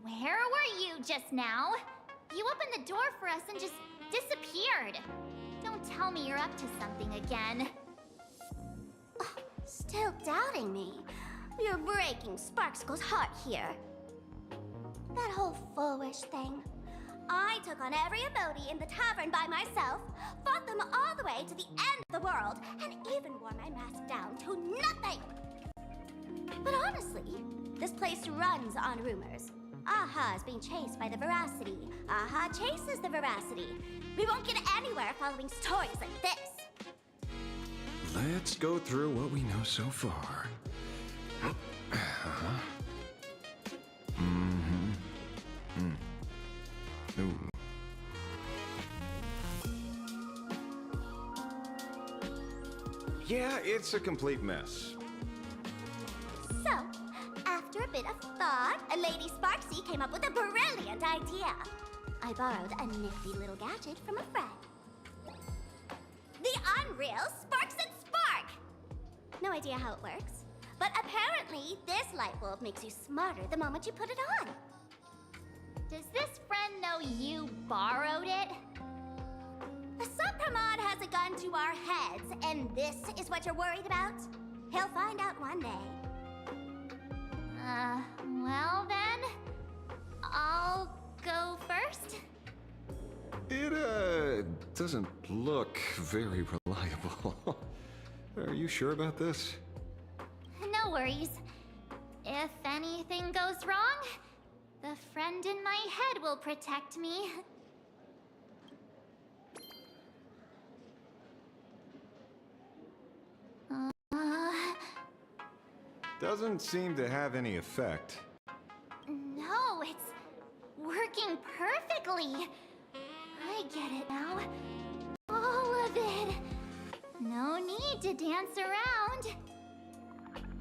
Where were you just now? You opened the door for us and just disappeared. Don't tell me you're up to something again. Still doubting me? You're breaking Sparkskull's heart here. That whole foolish thing. I took on every emoji in the tavern by myself, fought them all the way to the end of the world, and even wore my mask down to nothing! But honestly, this place runs on rumors. Aha is being chased by the Veracity. Aha chases the Veracity. We won't get anywhere following stories like this. Let's go through what we know so far. Ooh. Yeah, it's a complete mess. So, after a bit of thought, Lady Sparksy came up with a brilliant idea. I borrowed a nifty little gadget from a friend. The Unreal Sparks and Spark! No idea how it works, but apparently this light bulb makes you smarter the moment you put it on. Does this friend know you borrowed it? The Supramod has a gun to our heads, and this is what you're worried about? He'll find out one day. Well then, I'll go first. It, doesn't look very reliable. Are you sure about this? No worries. If anything goes wrong, the friend in my head will protect me. Doesn't seem to have any effect. No, it's working perfectly. I get it now. All of it. No need to dance around.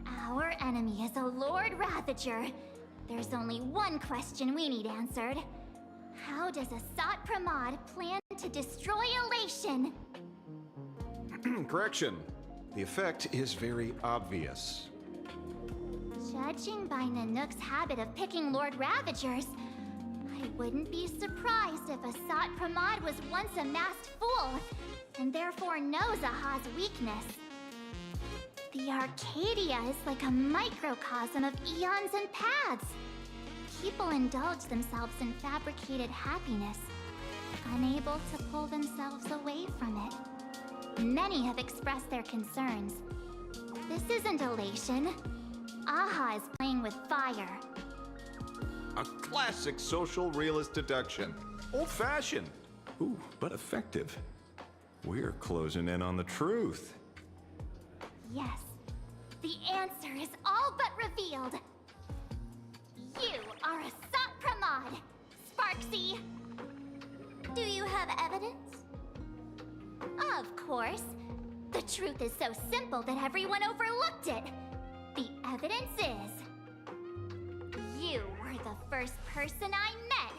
Our enemy is a Lord Ravager. There's only one question we need answered. How does Asat Pramod plan to destroy Elation? Correction. The effect is very obvious. Judging by Nanook's habit of picking Lord Ravagers, I wouldn't be surprised if Asat Pramod was once a masked fool, and therefore knows Aha's weakness. The Arcadia is like a microcosm of eons and paths. People indulge themselves in fabricated happiness, unable to pull themselves away from it. Many have expressed their concerns. This isn't elation. Aha is playing with fire. A classic social realist deduction. Old-fashioned. Ooh, but effective. We're closing in on the truth. Yes, the answer is all but revealed. You are Asat Pramod, Sparksy. Do you have evidence? Of course. The truth is so simple that everyone overlooked it. The evidence is... you were the first person I met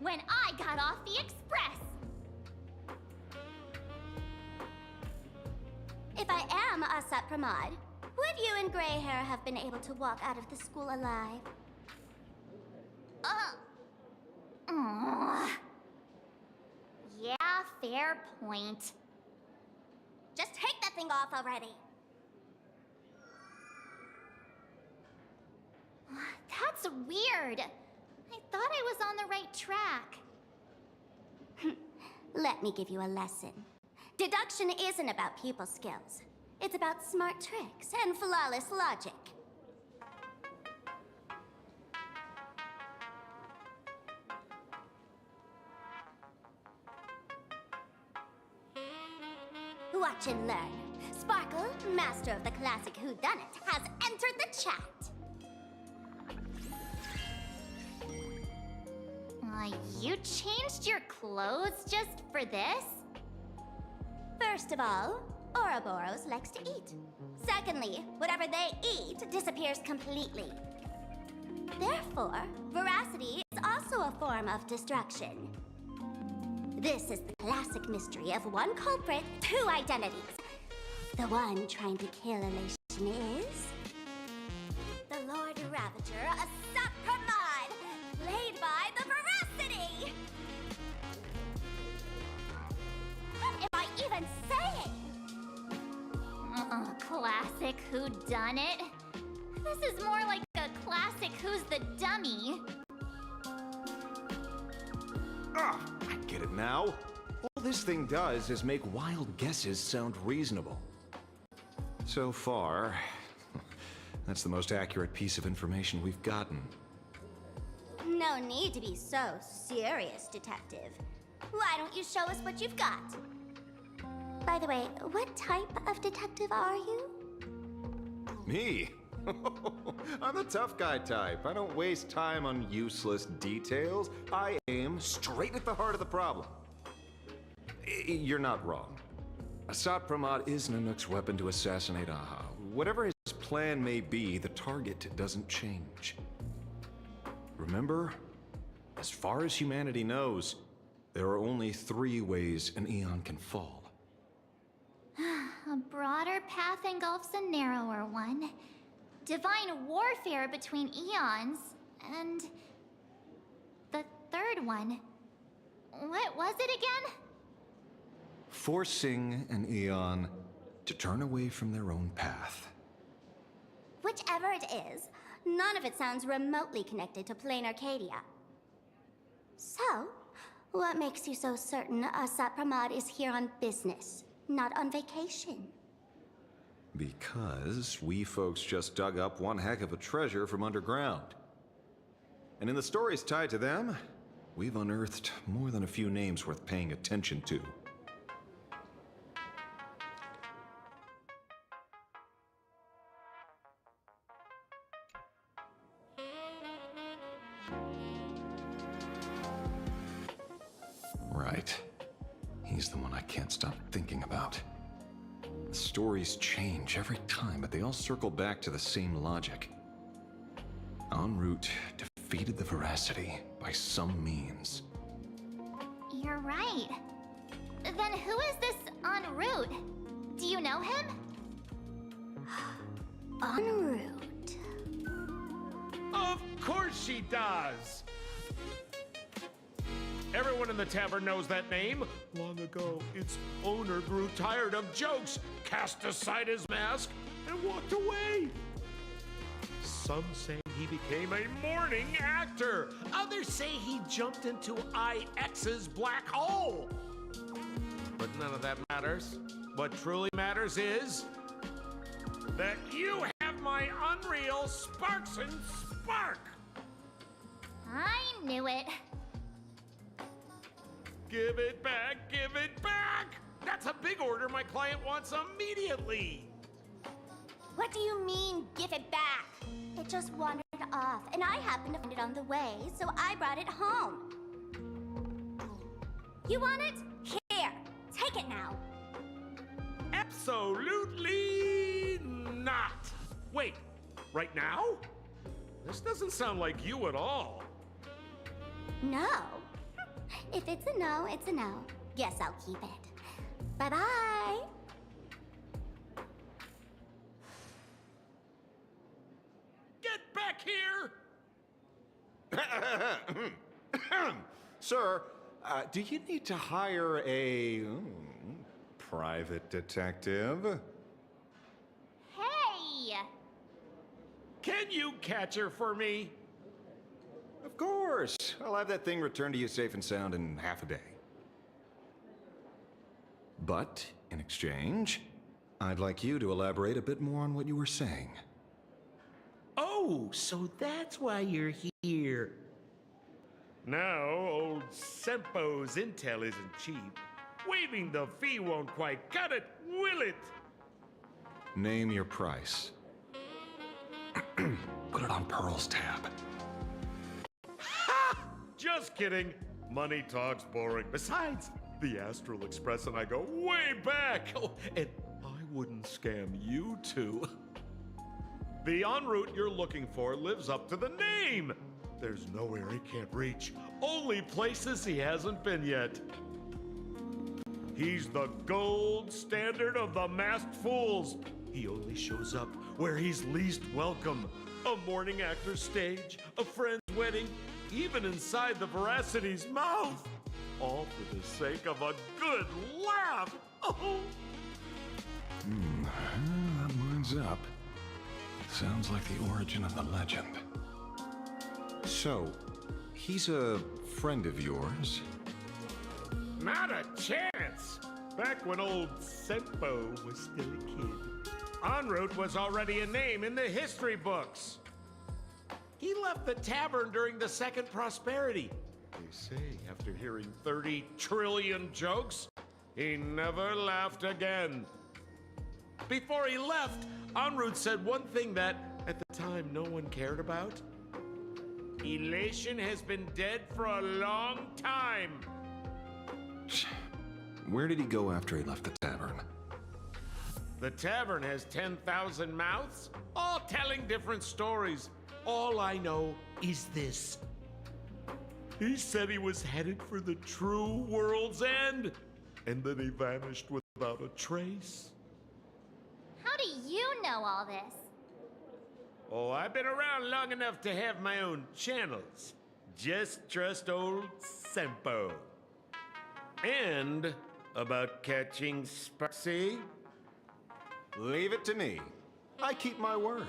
when I got off the Express. If I am Asat Pramod, would you and Grey Hair have been able to walk out of the school alive? Yeah, fair point. Just take that thing off already. That's weird. I thought I was on the right track. Let me give you a lesson. Deduction isn't about pupil skills. It's about smart tricks and flawless logic. Watch and learn. Sparkle, master of the classic whodunit, has entered the chat. You changed your clothes just for this? First of all, Ouroboros likes to eat. Secondly, whatever they eat disappears completely. Therefore, veracity is also a form of destruction. This is the classic mystery of one culprit, two identities. The one trying to kill Elation is... the Lord Ravager, Asat Pramod, played by the Veracity! What am I even saying? Classic whodunit. This is more like a classic Who's the Dummy. I get it now. All this thing does is make wild guesses sound reasonable. So far, that's the most accurate piece of information we've gotten. No need to be so serious, Detective. Why don't you show us what you've got? By the way, what type of detective are you? Me? I'm the tough guy type. I don't waste time on useless details. I aim straight at the heart of the problem. You're not wrong. Asat Pramod is Nanook's weapon to assassinate Aha. Whatever his plan may be, the target doesn't change. Remember, as far as humanity knows, there are only 3 ways an Eon can fall. A broader path engulfs a narrower one. Divine warfare between eons, and... the third one. What was it again? Forcing an Eon to turn away from their own path. Whichever it is, none of it sounds remotely connected to Plain Arcadia. So, what makes you so certain Asat Pramod is here on business, not on vacation? Because we folks just dug up one heck of a treasure from underground. And in the stories tied to them, we've unearthed more than a few names worth paying attention to. Right. He's the one I can't stop thinking about. The stories change every time, but they all circle back to the same logic. En route defeated the Veracity by some means. You're right. Then who is this en route? Do you know him? En route. Of course she does! Everyone in the tavern knows that name. Long ago, its owner grew tired of jokes, cast aside his mask, and walked away. Some say he became a mourning actor. Others say he jumped into IX's black hole. But none of that matters. What truly matters is that you have my unreal Sparks and Spark. I knew it. Give it back, give it back! That's a big order my client wants immediately! What do you mean, give it back? It just wandered off, and I happened to find it on the way, so I brought it home. You want it? Here, take it now. Absolutely not! Wait, right now? This doesn't sound like you at all. No. If it's a no, it's a no. Guess I'll keep it. Bye-bye. here? Sir, do you need to hire a private detective? Hey! Can you catch her for me? Of course. I'll have that thing returned to you safe and sound in half a day. But, in exchange, I'd like you to elaborate a bit more on what you were saying. Oh, so that's why you're here. Now, old Sempo's intel isn't cheap. Waiving the fee won't quite cut it, will it? Name your price. Put it on Pearl's tab. Ha! Just kidding. Money talk's boring. Besides, the Astral Express and I go way back. Oh, and I wouldn't scam you two. The en route you're looking for lives up to the name. There's nowhere he can't reach. Only places he hasn't been yet. He's the gold standard of the masked fools. He only shows up where he's least welcome. A morning actor's stage, a friend's wedding, even inside the Veracity's mouth. All for the sake of a good laugh. Oh. That lines up. Sounds like the origin of the legend. So, he's a friend of yours? Not a chance! Back when old Sempo was still a kid, en route was already a name in the history books. He left the tavern during the Second Prosperity. They say after hearing 30 trillion jokes, he never laughed again. Before he left, en route said one thing that, at the time, no one cared about. Elation has been dead for a long time. Where did he go after he left the tavern? The tavern has 10,000 mouths, all telling different stories. All I know is this. He said he was headed for the true world's end, and then he vanished without a trace. How do you know all this? Oh, I've been around long enough to have my own channels. Just trust old Sempo. And about catching Sparsy? Leave it to me. I keep my word.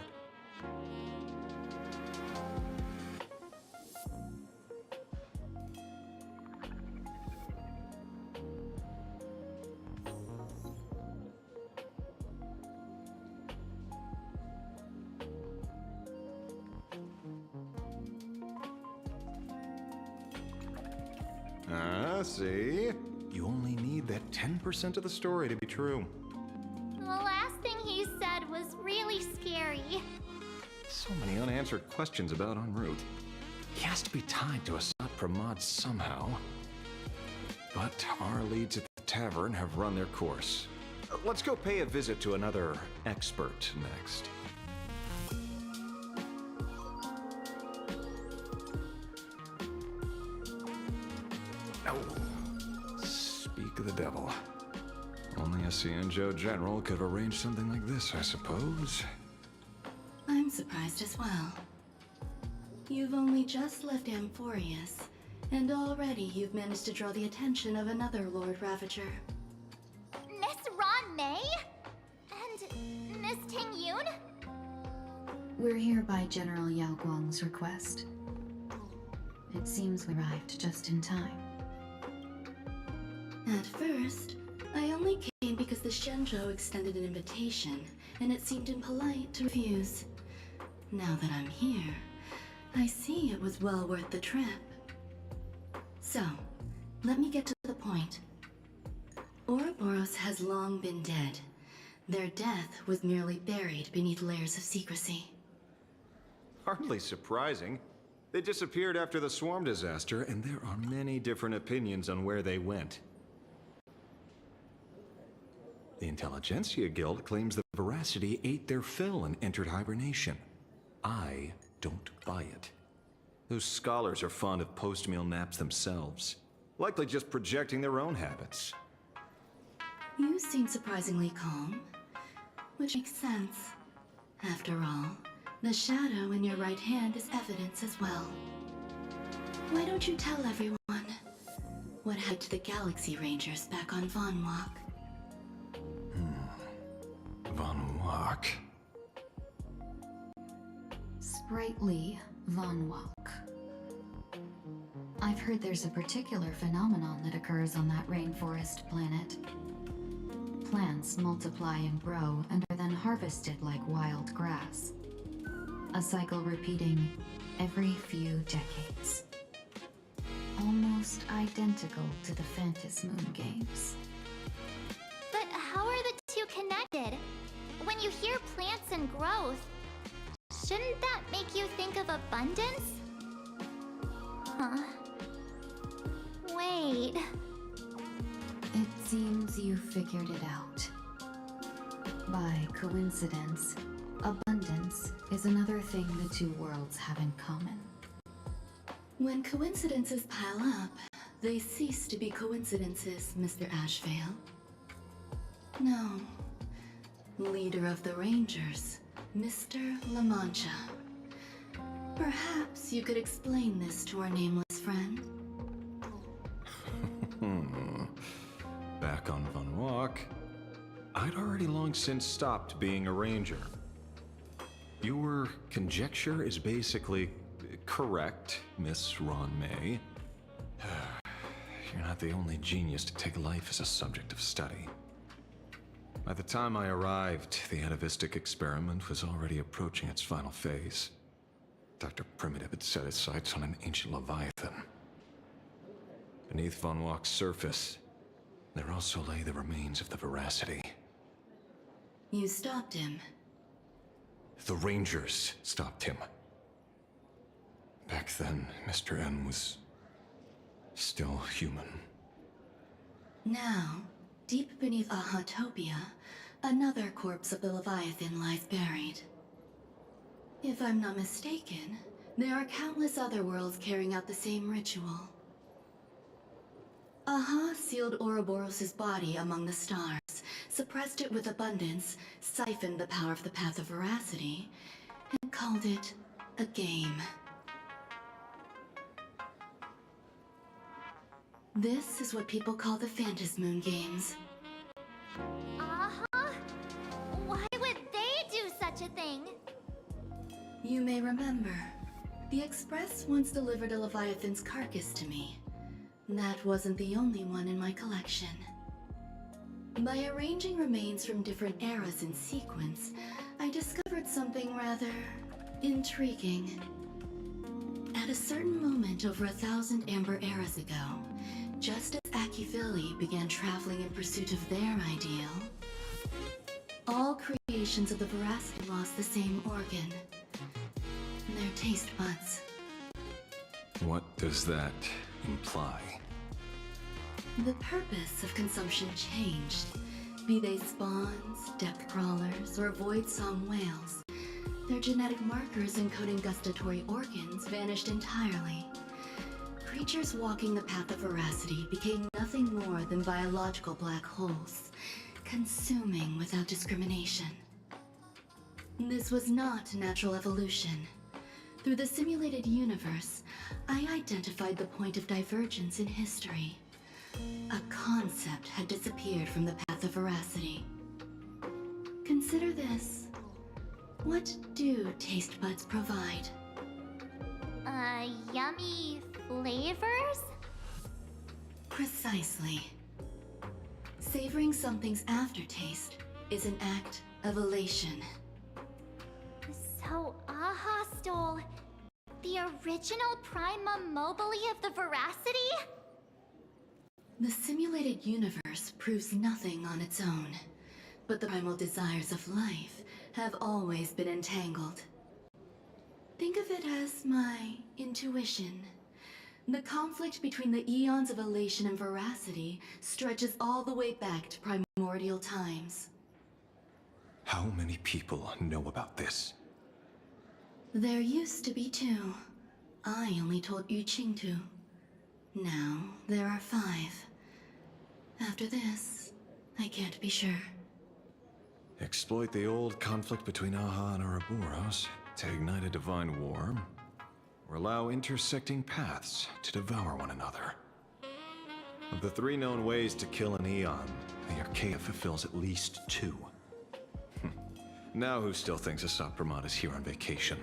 See? You only need that 10% of the story to be true. The last thing he said was really scary. So many unanswered questions about en route. He has to be tied to Assad Pramod somehow. But our leads at the tavern have run their course. Let's go pay a visit to another expert next. Speak of the devil. Only a Cienjo general could arrange something like this, I suppose. I'm surprised as well. You've only just left Amphorius, and already you've managed to draw the attention of another Lord Ravager. Miss Ron May? And Miss Ting Yun? We're here by General Yao Guang's request. It seems we arrived just in time. At first, I only came because the Shenzhou extended an invitation, and it seemed impolite to refuse. Now that I'm here, I see it was well worth the trip. So, let me get to the point. Ouroboros has long been dead. Their death was merely buried beneath layers of secrecy. Hardly surprising. They disappeared after the swarm disaster, and there are many different opinions on where they went. The Intelligentsia Guild claims that Veracity ate their fill and entered hibernation. I don't buy it. Those scholars are fond of post-meal naps themselves, likely just projecting their own habits. You seem surprisingly calm, which makes sense. After all, The shadow in your right hand is evidence as well. Why don't you tell everyone what happened to the Galaxy Rangers back on Von Walk? Von Walk. Sprightly Von Walk. I've heard there's a particular phenomenon that occurs on that rainforest planet. Plants multiply and grow and are then harvested like wild grass. A cycle repeating every few decades. Almost identical to the Phantasm Moon games. But how are the two connected? When you hear plants and growth, shouldn't that make you think of abundance? Huh. Wait. It seems you figured it out. By coincidence, abundance is another thing the two worlds have in common. When coincidences pile up, they cease to be coincidences, Mr. Ashvale. No. Leader of the Rangers, Mr. La Mancha. Perhaps you could explain this to our nameless friend? Back on Von Walk, I'd already long since stopped being a ranger. Your conjecture is basically correct, Miss Ron May. You're not the only genius to take life as a subject of study. By the time I arrived, the atavistic experiment was already approaching its final phase. Dr. Primitive had set his sights on an ancient Leviathan. Beneath Von Walk's surface, there also lay the remains of the Veracity. You stopped him. The Rangers stopped him. Back then, Mr. M was still human. Now, deep beneath Ahatopia, another corpse of the Leviathan lies buried. If I'm not mistaken, there are countless other worlds carrying out the same ritual. Aha sealed Ouroboros' body among the stars, suppressed it with abundance, siphoned the power of the Path of Veracity, and called it a game. This is what people call the Phantasm Moon games. Uh-huh. Why would they do such a thing? You may remember, the Express once delivered a Leviathan's carcass to me. That wasn't the only one in my collection. By arranging remains from different eras in sequence, I discovered something rather intriguing. At a certain moment over 1,000 Amber eras ago, just as Akivili began traveling in pursuit of their ideal, all creations of the Veracity lost the same organ, their taste buds. What does that imply? The purpose of consumption changed. Be they spawns, depth crawlers, or void song whales, their genetic markers encoding gustatory organs vanished entirely. Creatures walking the path of Veracity became nothing more than biological black holes, consuming without discrimination. This was not natural evolution. Through the simulated universe, I identified the point of divergence in history. A concept had disappeared from the path of Veracity. Consider this. What do taste buds provide? Yummy flavors? Precisely. Savoring something's aftertaste is an act of elation. So Aha stole the original primum mobile of the Veracity? The simulated universe proves nothing on its own, but the primal desires of life have always been entangled. Think of it as my intuition. The conflict between the eons of elation and Veracity stretches all the way back to primordial times. How many people know about this? There used to be 2. I only told Yu Qingtu. Now, there are 5. After this, I can't be sure. Exploit the old conflict between Aha and Ouroboros. to ignite a divine war, or allow intersecting paths to devour one another. Of the 3 known ways to kill an Eon, the Archaea fulfills at least 2. Now who still thinks Asat Pramod is here on vacation?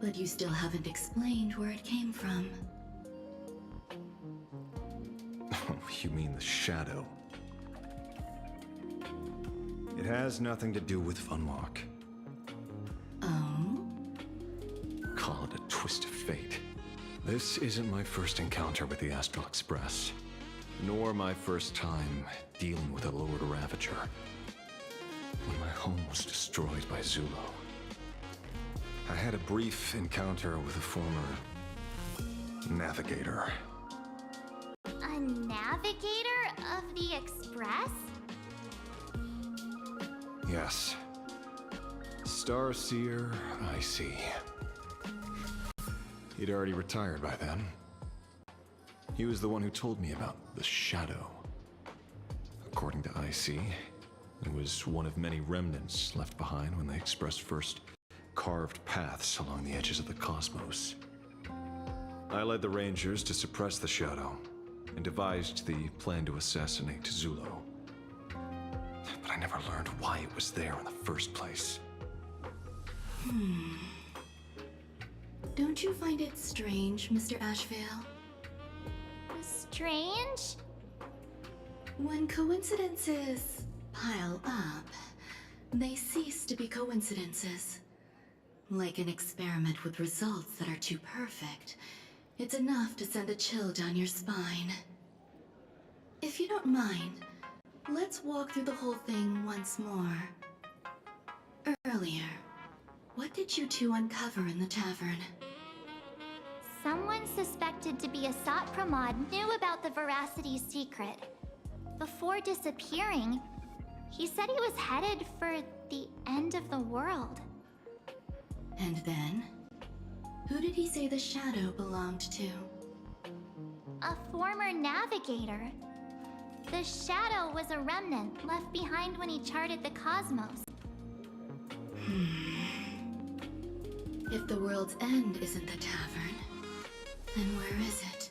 But you still haven't explained where it came from. Oh, you mean the shadow? It has nothing to do with Funwalk. Oh? Call it a twist of fate. This isn't my first encounter with the Astral Express, nor my first time dealing with a Lord Ravager. When my home was destroyed by Zulo, I had a brief encounter with a former navigator. A navigator of the Express? Yes. Starseer, I see. He'd already retired by then. He was the one who told me about the Shadow. According to IC, it was one of many remnants left behind when the Express first carved paths along the edges of the cosmos. I led the Rangers to suppress the Shadow and devised the plan to assassinate Zulo. But I never learned why it was there in the first place. Don't you find it strange, Mr. Ashvale? Strange? When coincidences pile up, they cease to be coincidences. Like an experiment with results that are too perfect, it's enough to send a chill down your spine. If you don't mind, let's walk through the whole thing once more. Earlier, what did you two uncover in the tavern? Someone suspected to be Asat Pramod knew about the Veracity's secret. Before disappearing, he said he was headed for the end of the world. And then? Who did he say the shadow belonged to? A former navigator. The shadow was a remnant left behind when he charted the cosmos. If the world's end isn't the tavern, then where is it?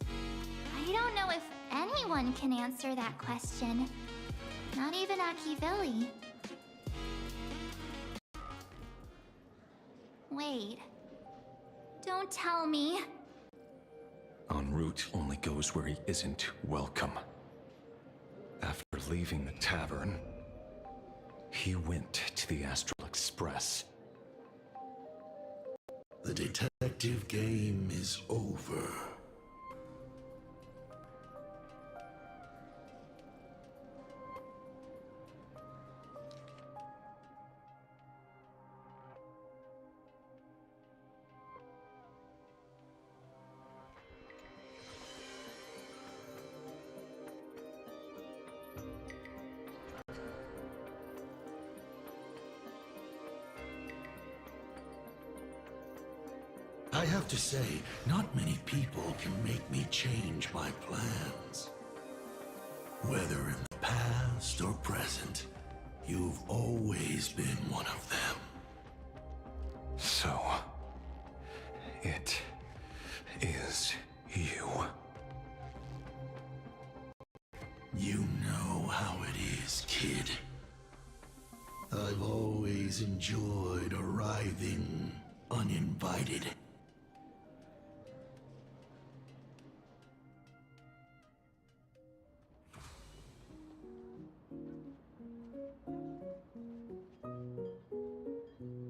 I don't know if anyone can answer that question. Not even Akivilli. Wait. Don't tell me. En route only goes where he isn't welcome. After leaving the tavern, he went to the Astral Express. The detective game is over. I have to say, not many people can make me change my plans. Whether in the past or present, you've always been one of them. So, it is you. You know how it is, kid. I've always enjoyed arriving uninvited.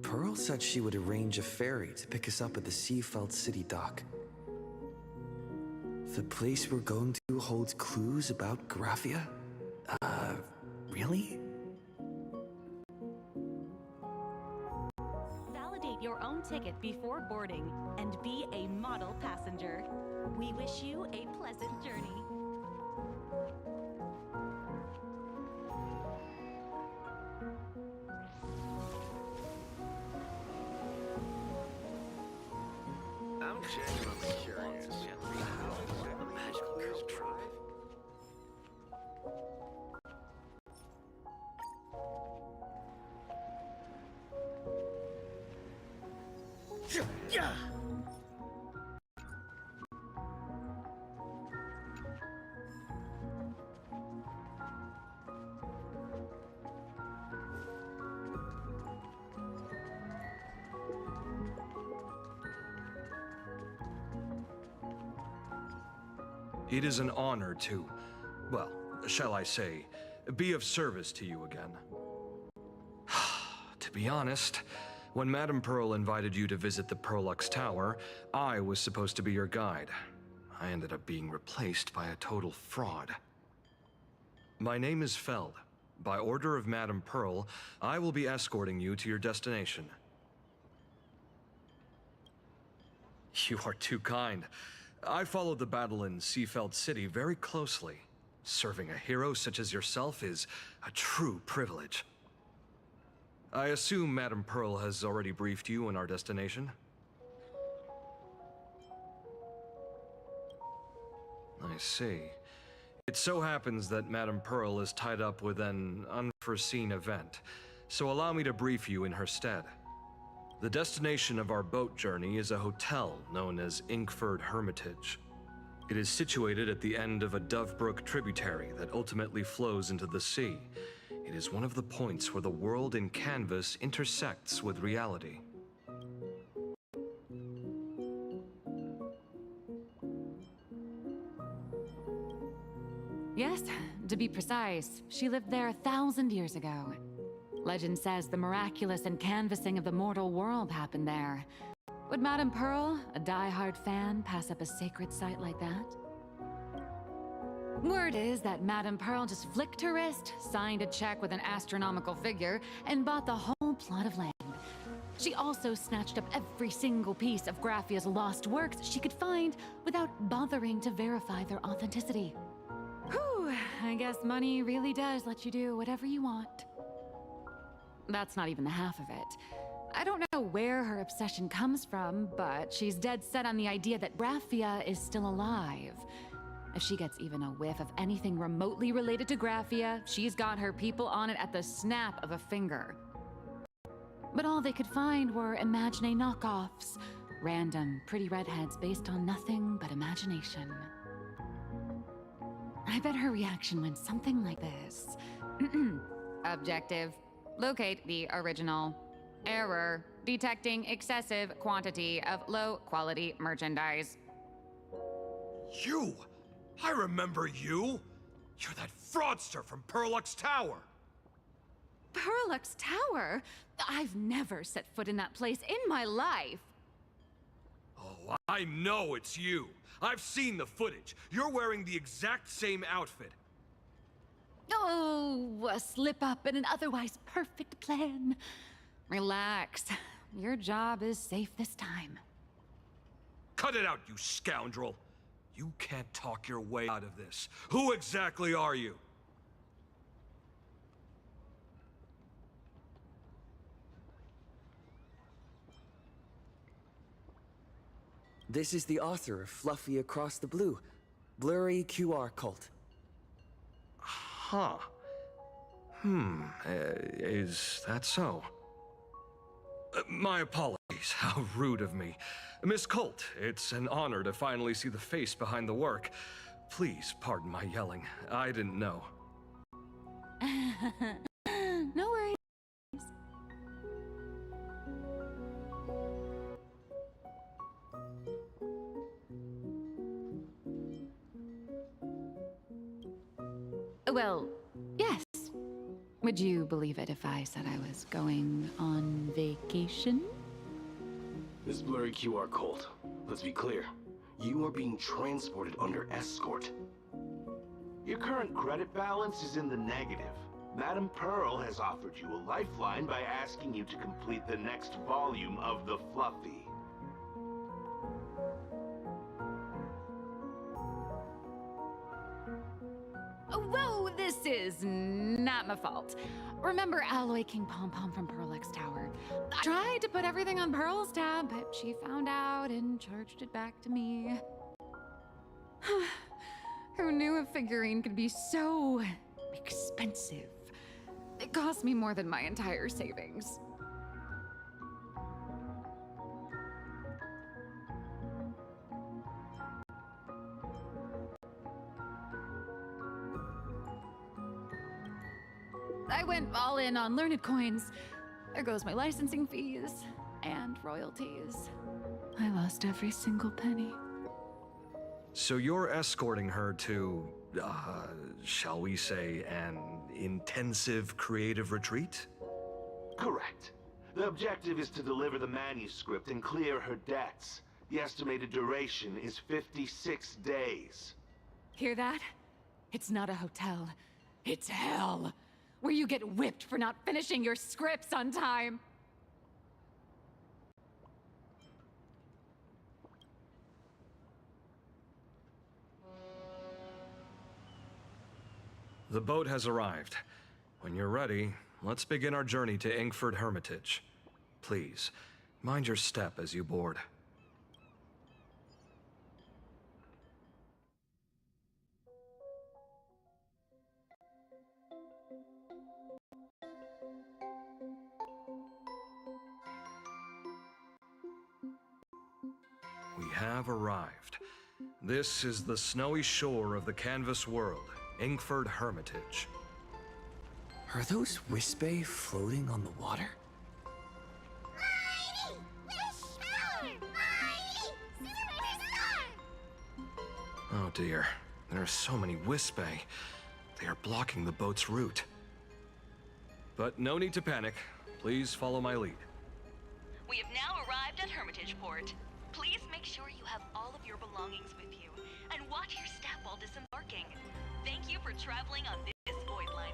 Pearl said she would arrange a ferry to pick us up at the Seafeld City dock. The place we're going to holds clues about Graphia? Really? Validate your own ticket before boarding and be a model passenger. We wish you a pleasant journey. I'm genuinely curious. How did the magical girl drive? It is an honor to, well, shall I say, be of service to you again. To be honest, when Madame Pearl invited you to visit the Perlux Tower, I was supposed to be your guide. I ended up being replaced by a total fraud. My name is Feld. By order of Madame Pearl, I will be escorting you to your destination. You are too kind. I followed the battle in Seafeld City very closely. Serving a hero such as yourself is a true privilege. I assume Madame Pearl has already briefed you on our destination? I see. It so happens that Madame Pearl is tied up with an unforeseen event, so allow me to brief you in her stead. The destination of our boat journey is a hotel known as Inkford Hermitage. It is situated at the end of a Dovebrook tributary that ultimately flows into the sea. It is one of the points where the world in canvas intersects with reality. Yes, to be precise, she lived there 1,000 years ago. Legend says the miraculous encanvassing of the mortal world happened there. Would Madame Pearl, a die-hard fan, pass up a sacred site like that? Word is that Madame Pearl just flicked her wrist, signed a check with an astronomical figure, and bought the whole plot of land. She also snatched up every single piece of Graphia's lost works she could find without bothering to verify their authenticity. Whew, I guess money really does let you do whatever you want. That's not even the half of it. I don't know where her obsession comes from, but she's dead set on the idea that Graphia is still alive. If she gets even a whiff of anything remotely related to Graphia, she's got her people on it at the snap of a finger. But all they could find were Imagine knockoffs. Random, pretty redheads based on nothing but imagination. I bet her reaction went something like this. Objective. Locate the original. Error. Detecting excessive quantity of low-quality merchandise. You! I remember you! You're that fraudster from Perlux Tower! Perlux Tower? I've never set foot in that place in my life. Oh, I know it's you. I've seen the footage. You're wearing the exact same outfit. Oh, a slip-up in an otherwise perfect plan. Relax. Your job is safe this time. Cut it out, you scoundrel! You can't talk your way out of this. Who exactly are you? This is the author of Fluffy Across the Blue, Blurry QR Cult. Huh. Is that so? My apologies, how rude of me. Miss Colt, it's an honor to finally see the face behind the work. Please pardon my yelling. I didn't know. No worries. Well, yes. Would you believe it if I said I was going on vacation? Miss Blurry QR Colt, let's be clear. You are being transported under escort. Your current credit balance is in the negative. Madame Pearl has offered you a lifeline by asking you to complete the next volume of the Fluffy. Whoa, this is not my fault. Remember Alloy King Pom Pom from Perlux Tower? I tried to put everything on Pearl's tab, but she found out and charged it back to me. Who knew a figurine could be so expensive? It cost me more than my entire savings. I went all in on learned coins. There goes my licensing fees and royalties. I lost every single penny. So you're escorting her to, shall we say, an intensive creative retreat? Correct. The objective is to deliver the manuscript and clear her debts. The estimated duration is 56 days. Hear that? It's not a hotel. It's hell, where you get whipped for not finishing your scripts on time. The boat has arrived. When you're ready, let's begin our journey to Inkford Hermitage. Please, mind your step as you board. We have arrived. This is the snowy shore of the canvas world, Inkford Hermitage. Are those Wispae floating on the water? Oh dear, there are so many Wispae. They are blocking the boat's route. But no need to panic. Please follow my lead. We have now arrived at Hermitage Port. Please make sure you have all of your belongings with you, and watch your step while disembarking. Thank you for traveling on this void liner.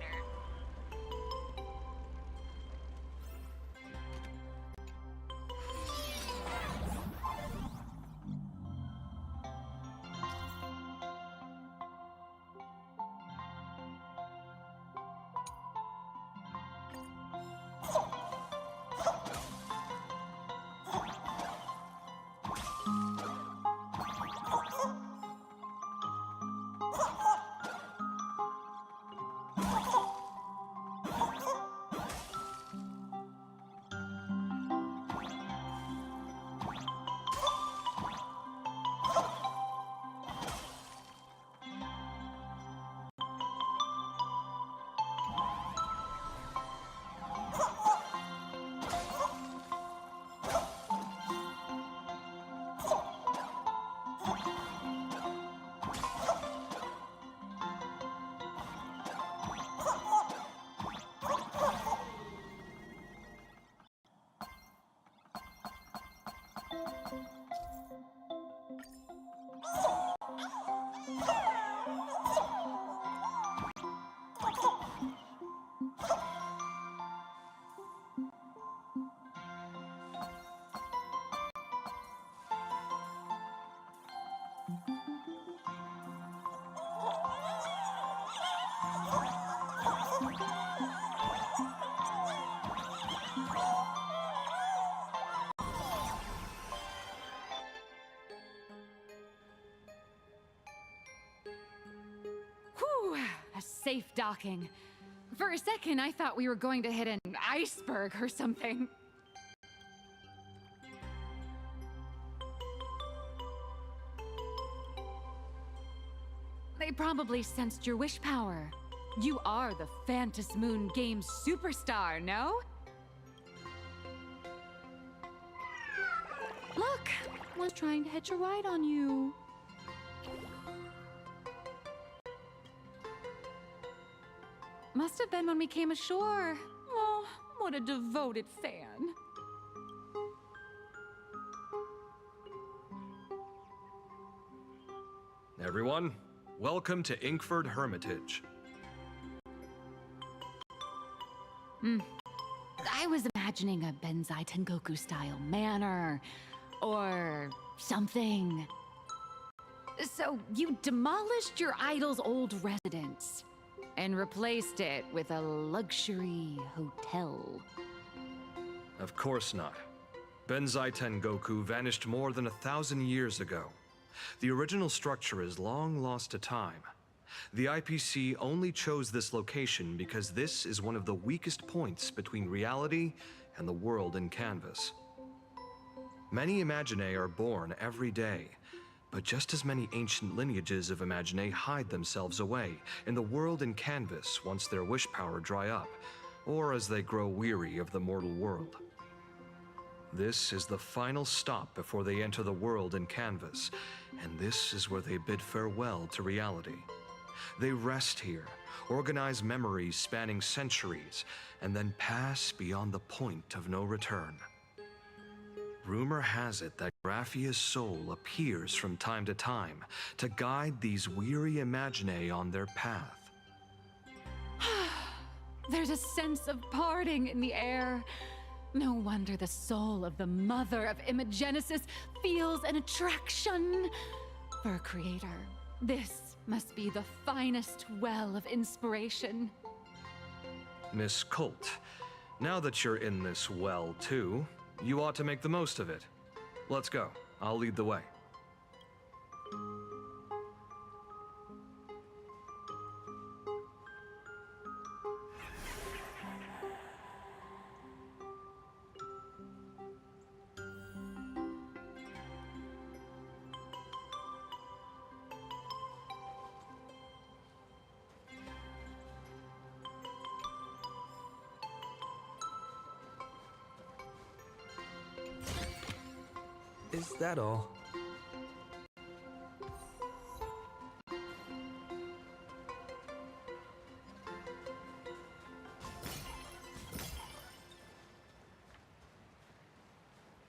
Whew, a safe docking. For a second, I thought we were going to hit an iceberg or something. They probably sensed your wish power. You are the Phantas Moon Games superstar, no? Look, was trying to hitch a ride on you. Must have been when we came ashore. Oh, what a devoted fan. Everyone, welcome to Inkford Hermitage. I was imagining a Benzai Tengoku-style manor, or something. So you demolished your idol's old residence and replaced it with a luxury hotel. Of course not. Benzai Tengoku vanished more than 1,000 years ago. The original structure is long lost to time. The IPC only chose this location because this is one of the weakest points between reality and the world in canvas. Many Imaginae are born every day, But just as many ancient lineages of Imagine hide themselves away in the world in canvas once their wish power dry up, or as they grow weary of the mortal world. This is the final stop before they enter the world in canvas, and this is where they bid farewell to reality. They rest here, organize memories spanning centuries, and then pass beyond the point of no return. Rumor has it that Graphia's soul appears from time to time to guide these weary Imagine on their path. There's a sense of parting in the air. No wonder the soul of the mother of Imagenesis feels an attraction for a creator. This must be the finest well of inspiration. Miss Colt, now that you're in this well too, you ought to make the most of it. Let's go. I'll lead the way. Is that all?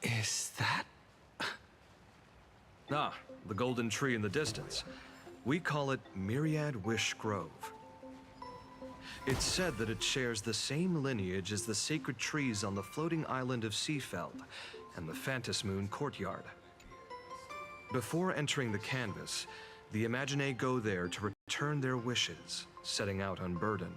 Is that... Ah, the golden tree in the distance. We call it Myriad Wish Grove. It's said that it shares the same lineage as the sacred trees on the floating island of Seafeld and the Phantas Moon courtyard. Before entering the canvas, the Imagine go there to return their wishes, setting out unburdened.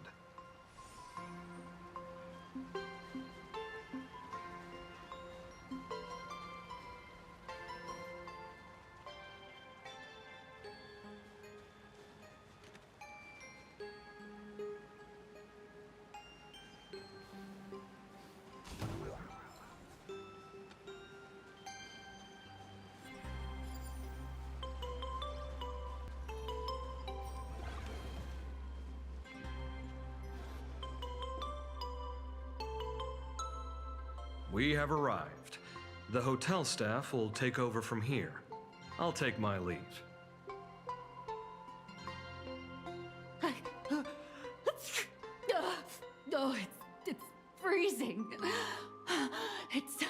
We have arrived. The hotel staff will take over from here. I'll take my leave. Oh, it's freezing. It's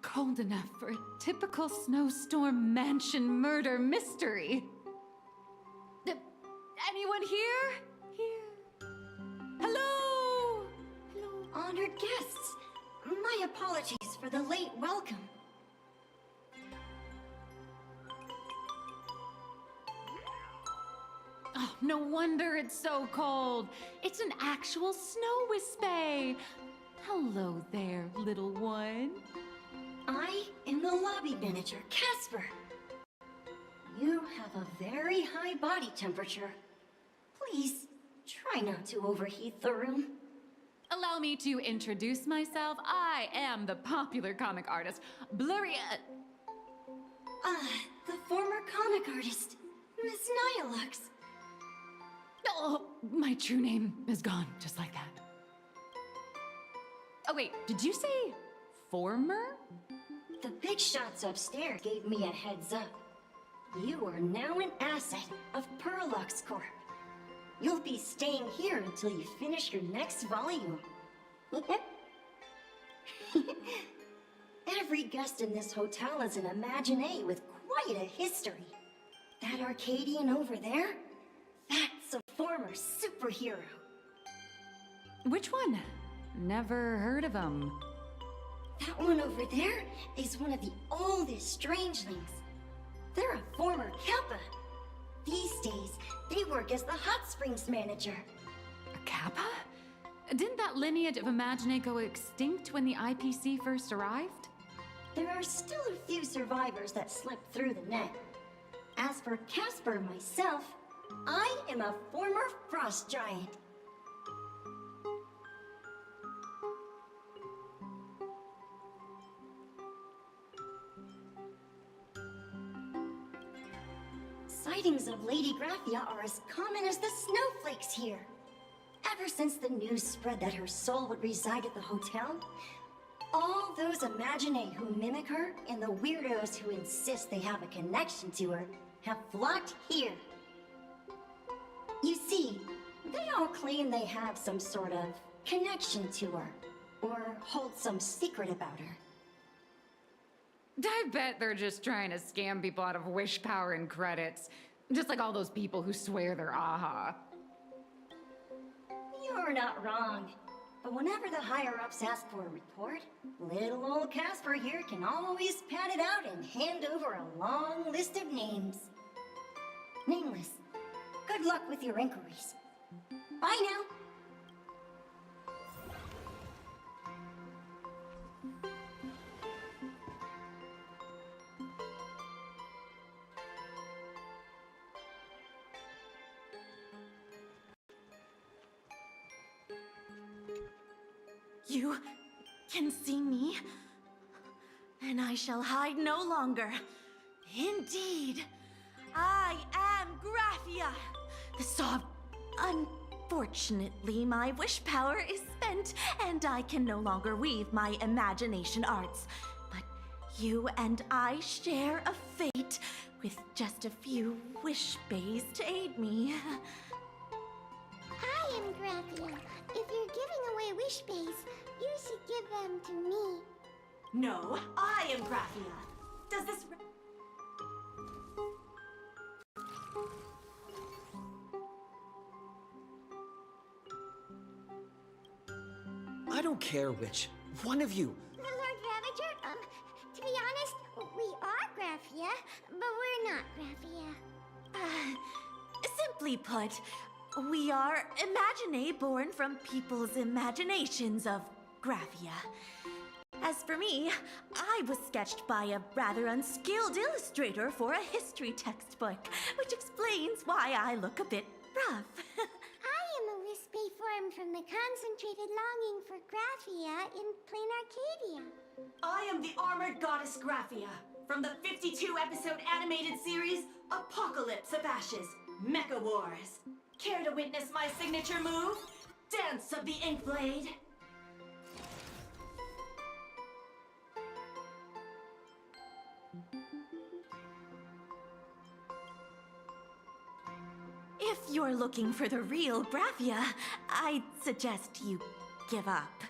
cold enough for a typical snowstorm mansion murder mystery. Anyone here? Here? Hello? Hello? Honored guests, my apologies for the late welcome. Oh, no wonder it's so cold. It's an actual snow wispy. Hello there, little one. I am the lobby manager, Casper. You have a very high body temperature. Please, try not to overheat the room. Allow me to introduce myself. I am the popular comic artist, Blurry... the former comic artist, Miss Nyalux. Oh, my true name is gone, just like that. Oh wait, did you say former? The big shots upstairs gave me a heads up. You are now an asset of Perlux Corp. You'll be staying here until you finish your next volume. Every guest in this hotel is an Imagine with quite a history. That Arcadian over there? That's a former superhero. Which one? Never heard of him. That one over there is one of the oldest strangelings. They're a former Kappa. These days, they work as the hot springs manager. A Kappa? Didn't that lineage of Imagine go extinct when the IPC first arrived? There are still a few survivors that slipped through the net. As for Casper myself, I am a former frost giant. sightings of Lady Graphia are as common as the snowflakes here. Ever since the news spread that her soul would reside at the hotel, all those Imaginae who mimic her and the weirdos who insist they have a connection to her have flocked here. You see, they all claim they have some sort of connection to her, or hold some secret about her. I bet they're just trying to scam people out of wish power and credits. Just like all those people who swear they're AHA. You're not wrong. But whenever the higher-ups ask for a report, little old Casper here can always pad it out and hand over a long list of names. Nameless, good luck with your inquiries. Bye now. You can see me, and I shall hide no longer. Indeed, I am Graphia, the soft. Unfortunately, my wish power is spent, and I can no longer weave my imagination arts. But you and I share a fate, with just a few wish bays to aid me. I am Graphia. If you're giving away wish bays, you should give them to me. No, I am Graphia. Does this... I don't care which. One of you. Lord Ravager, to be honest, we are Graphia, but we're not Graphia. Simply put, we are Imaginae born from people's imaginations of Graphia. As for me, I was sketched by a rather unskilled illustrator for a history textbook, which explains why I look a bit rough. I am a wispy form from the concentrated longing for Graphia in plain Arcadia. I am the armored goddess Graphia from the 52-episode animated series Apocalypse of Ashes, Mecha Wars. Care to witness my signature move? Dance of the Inkblade. If you're looking for the real Graphia, I'd suggest you give up.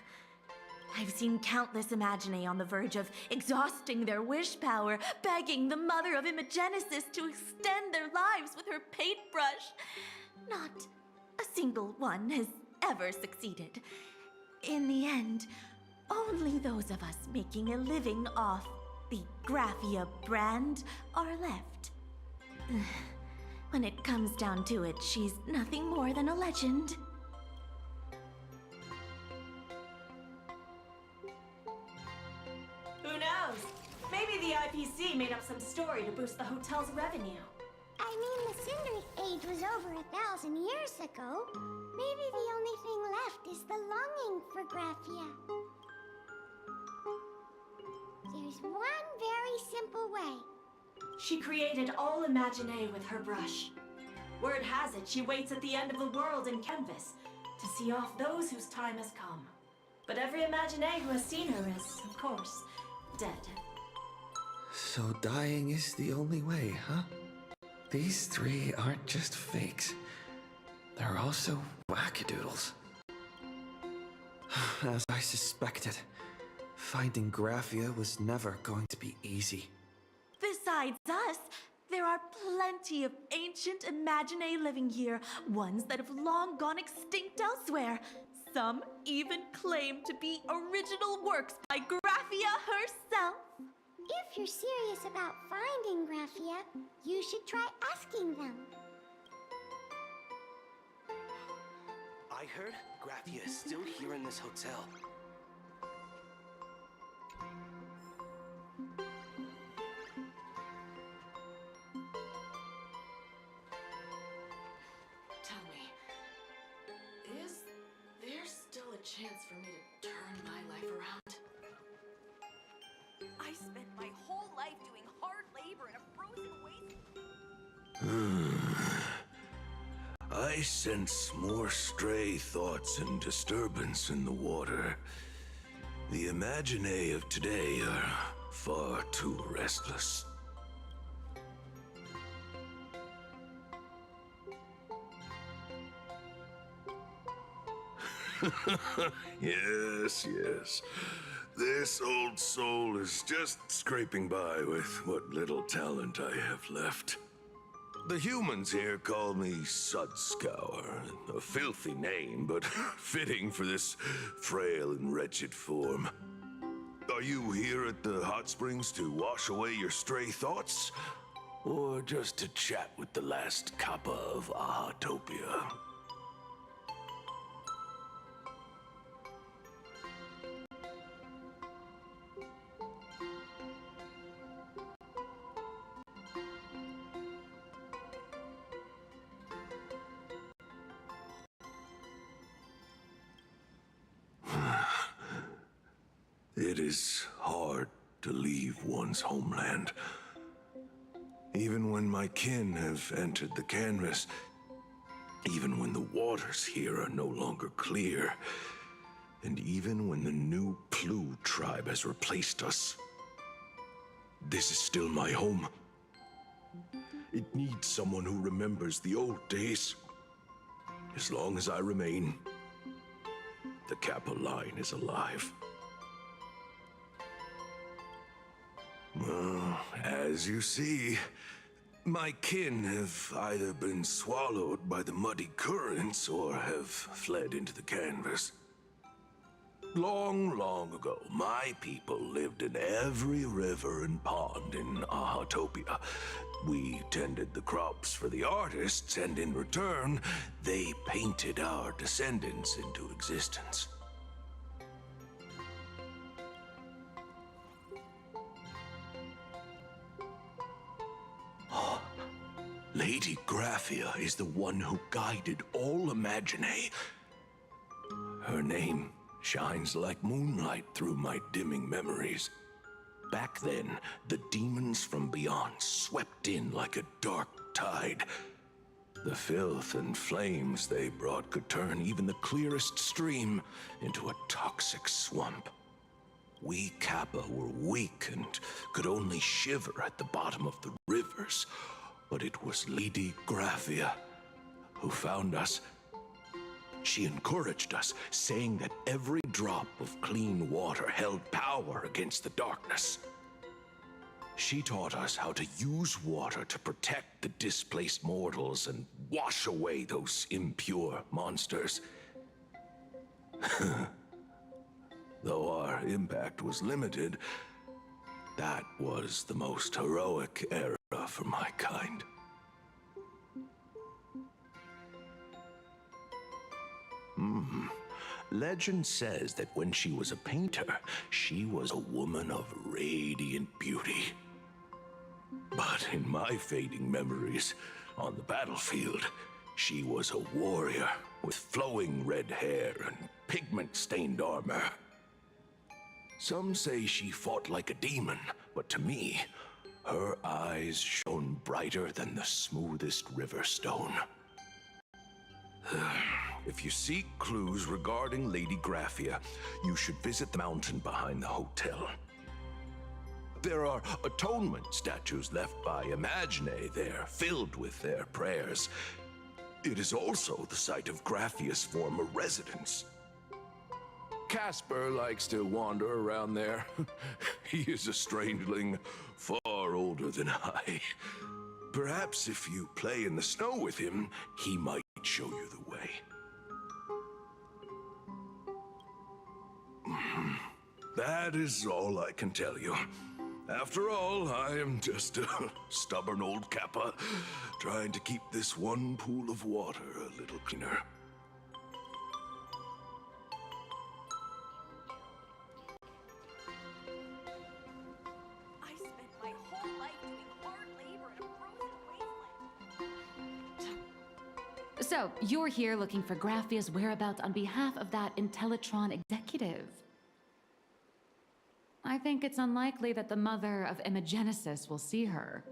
I've seen countless Imaginae on the verge of exhausting their wish power, begging the mother of Imagenesis to extend their lives with her paintbrush. Not a single one has ever succeeded. In the end, only those of us making a living off the Graphia brand are left. When it comes down to it, she's nothing more than a legend. Who knows? Maybe the IPC made up some story to boost the hotel's revenue. I mean, the Cinder Age was over 1,000 years ago. Maybe the only thing left is the longing for Graphia. There's one very simple way. She created all Imaginae with her brush. Word has it she waits at the end of the world in canvas to see off those whose time has come. But every Imaginae who has seen her is, of course, dead. So dying is the only way, huh? These three aren't just fakes. They're also wackadoodles. As I suspected, finding Graphia was never going to be easy. Besides us, there are plenty of ancient Imaginae living here, ones that have long gone extinct elsewhere. Some even claim to be original works by Graphia herself. If you're serious about finding Graphia, you should try asking them. I heard Graphia is still here in this hotel. Tell me, is there still a chance for me to turn my life around? I spent my whole life doing hard labor in a frozen waste. I sense more stray thoughts and disturbance in the water. The Imaginae of today are far too restless. Yes, yes. This old soul is just scraping by with what little talent I have left. The humans here call me Sudscour, a filthy name, but fitting for this frail and wretched form. Are you here at the hot springs to wash away your stray thoughts? Or just to chat with the last kappa of Ahatopia? It is hard to leave one's homeland. Even when my kin have entered the canvas, even when the waters here are no longer clear, and even when the new Plu tribe has replaced us, this is still my home. It needs someone who remembers the old days. As long as I remain, the Kappa line is alive. Well, as you see, my kin have either been swallowed by the muddy currents or have fled into the canvas. Long, long ago, my people lived in every river and pond in Ahatopia. We tended the crops for the artists, and in return, they painted our descendants into existence. Lady Graphia is the one who guided all Imaginae. Her name shines like moonlight through my dimming memories. Back then, the demons from beyond swept in like a dark tide. The filth and flames they brought could turn even the clearest stream into a toxic swamp. We Kappa were weak and could only shiver at the bottom of the rivers. But it was Lady Graphia who found us. She encouraged us, saying that every drop of clean water held power against the darkness. She taught us how to use water to protect the displaced mortals and wash away those impure monsters. Though our impact was limited, that was the most heroic era for my kind. Legend says that when she was a painter, she was a woman of radiant beauty. But in my fading memories, on the battlefield, she was a warrior with flowing red hair and pigment-stained armor. Some say she fought like a demon, but to me, her eyes shone brighter than the smoothest river stone. If you seek clues regarding Lady Graphia, you should visit the mountain behind the hotel. There are atonement statues left by Imaginae there, filled with their prayers. It is also the site of Graphia's former residence. Casper likes to wander around there. He is a strangeling far older than I. Perhaps if you play in the snow with him, he might show you the way. That is all I can tell you. After all, I am just a stubborn old Kappa, trying to keep this one pool of water a little cleaner. I spent my whole life doing hard labor in a frozen wasteland. So, you're here looking for Graphia's whereabouts on behalf of that Intellitron executive. I think it's unlikely that the mother of Imagenesis will see her.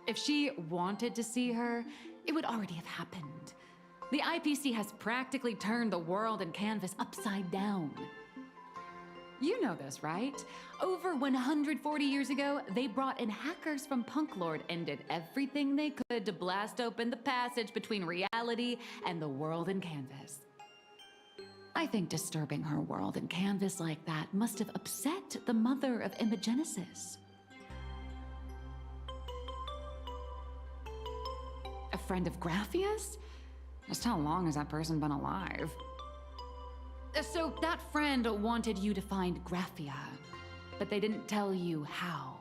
If she wanted to see her, it would already have happened. The IPC has practically turned the world and canvas upside down. You know this, right? Over 140 years ago, they brought in hackers from Punklord and did everything they could to blast open the passage between reality and the world and canvas. I think disturbing her world and canvas like that must have upset the mother of Imogenesis. A friend of Graphia's? Just how long has that person been alive? So that friend wanted you to find Graphia, but they didn't tell you how.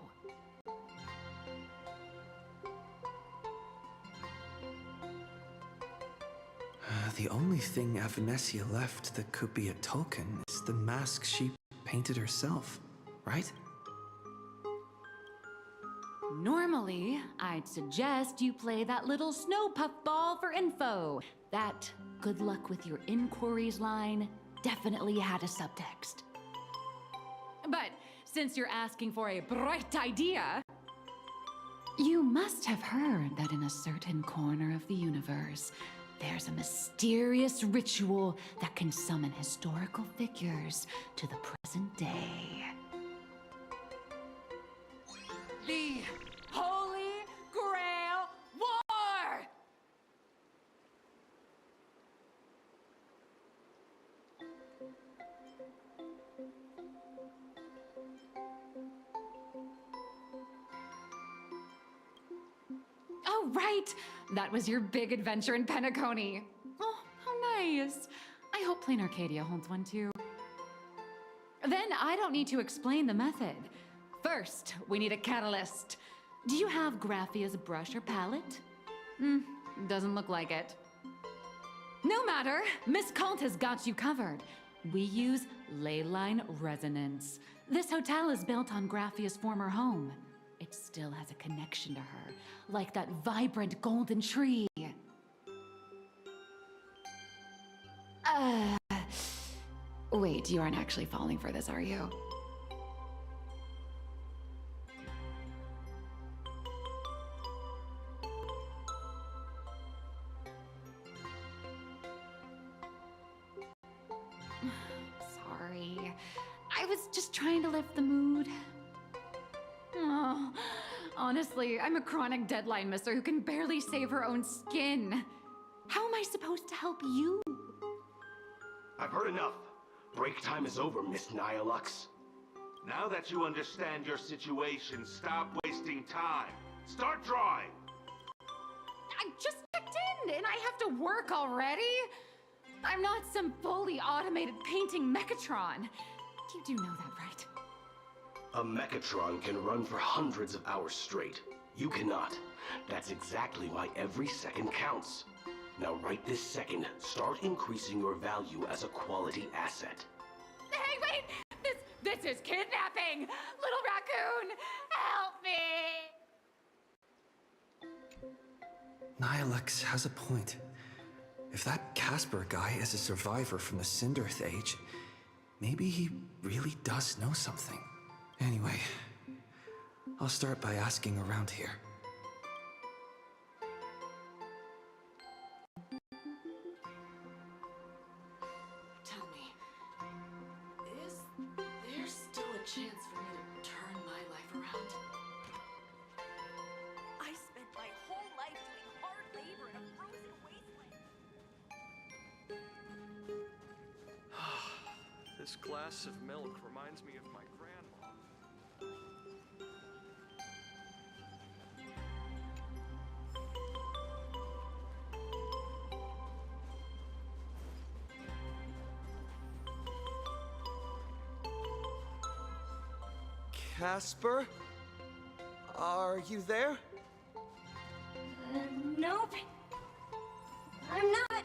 The only thing Avanessia left that could be a token is the mask she painted herself, right? Normally, I'd suggest you play that little snow puffball for info. That good luck with your inquiries line definitely had a subtext. But since you're asking for a bright idea, you must have heard that in a certain corner of the universe, there's a mysterious ritual that can summon historical figures to the present day. The Holy Grail War! Oh, right! That was your big adventure in Penacony. Oh, how nice. I hope Plain Arcadia holds one too. Then I don't need to explain the method. First, we need a catalyst. Do you have Graphia's brush or palette? Doesn't look like it. No matter, Miss Kalt has got you covered. We use leyline resonance. This hotel is built on Graphia's former home. It still has a connection to her, like that vibrant golden tree. Wait, you aren't actually falling for this, are you? Sorry. I was just trying to lift the mood. Oh, honestly, I'm a chronic deadline misser who can barely save her own skin. How am I supposed to help you? I've heard enough. Break time is over, Miss Nihilux. Now that you understand your situation, stop wasting time. Start drawing! I just checked in and I have to work already? I'm not some fully automated painting Mechatron. You do know that, right? A Mechatron can run for hundreds of hours straight. You cannot. That's exactly why every second counts. Now right this second, start increasing your value as a quality asset. Hey, wait! This is kidnapping! Little raccoon, help me! Nihilux has a point. If that Casper guy is a survivor from the Cinderth Age, maybe he really does know something. Anyway, I'll start by asking around here. Tell me, is there still a chance for me to turn my life around? I spent my whole life doing hard labor in a frozen wasteland. This glass of milk reminds me of my grandma. Casper? Are you there? Nope. I'm not.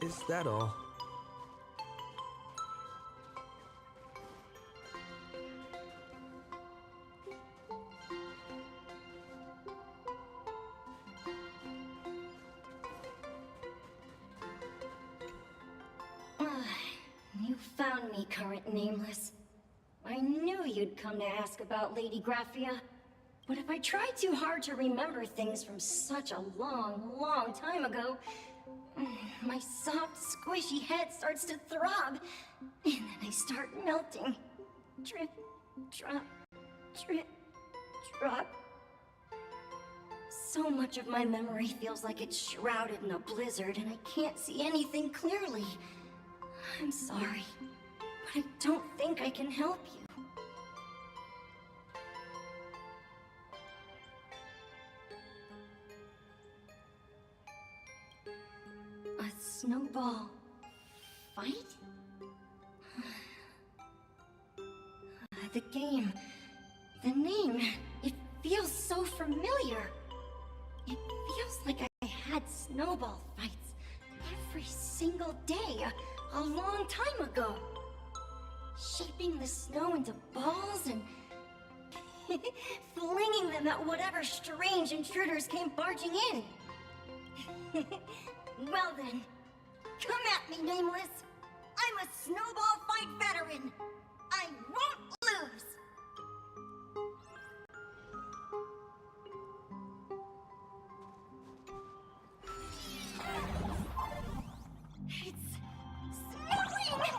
Is that all? You found me, current nameless. I knew you'd come to ask about Lady Graphia. But if I try too hard to remember things from such a long, long time ago, my soft, squishy head starts to throb, and then I start melting. Drip, drop, drip, drop. So much of my memory feels like it's shrouded in a blizzard, and I can't see anything clearly. I'm sorry, but I don't think I can help you. A snowball fight? The game, the name, it feels so familiar. It feels like I had snowball fights every single day a long time ago. Shaping the snow into balls and flinging them at whatever strange intruders came barging in. Well then, come at me, Nameless. I'm a snowball fight veteran. I won't lose. It's snowing!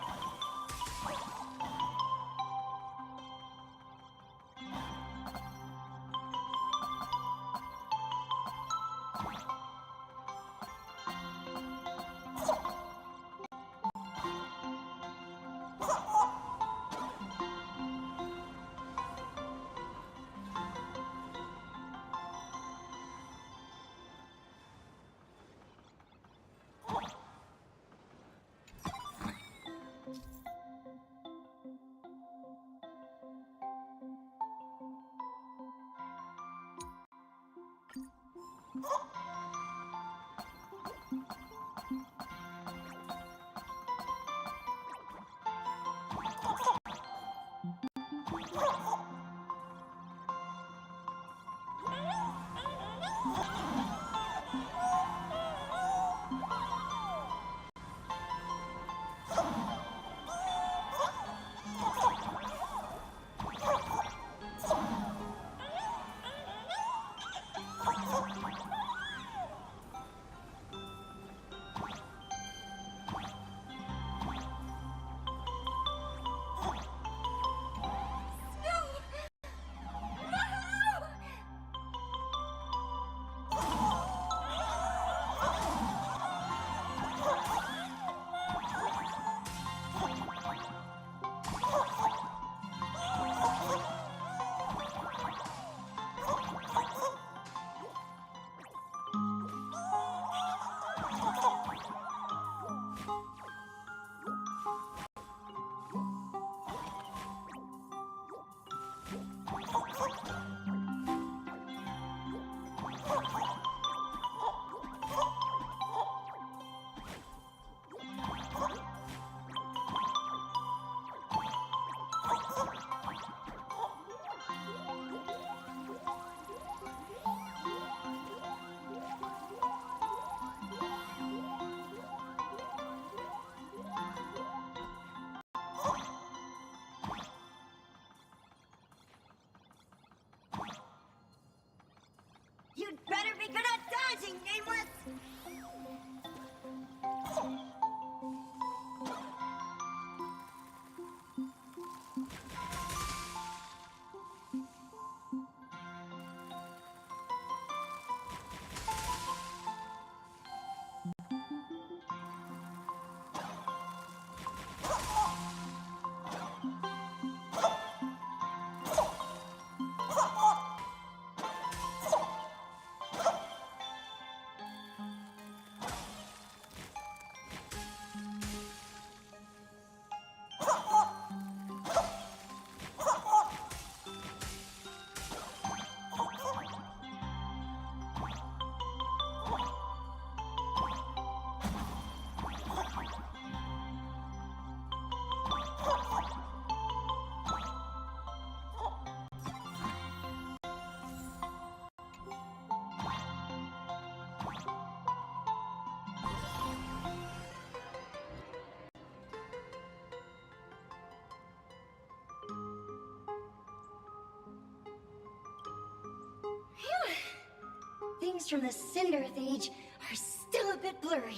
belongings from the Cinderth Age are still a bit blurry.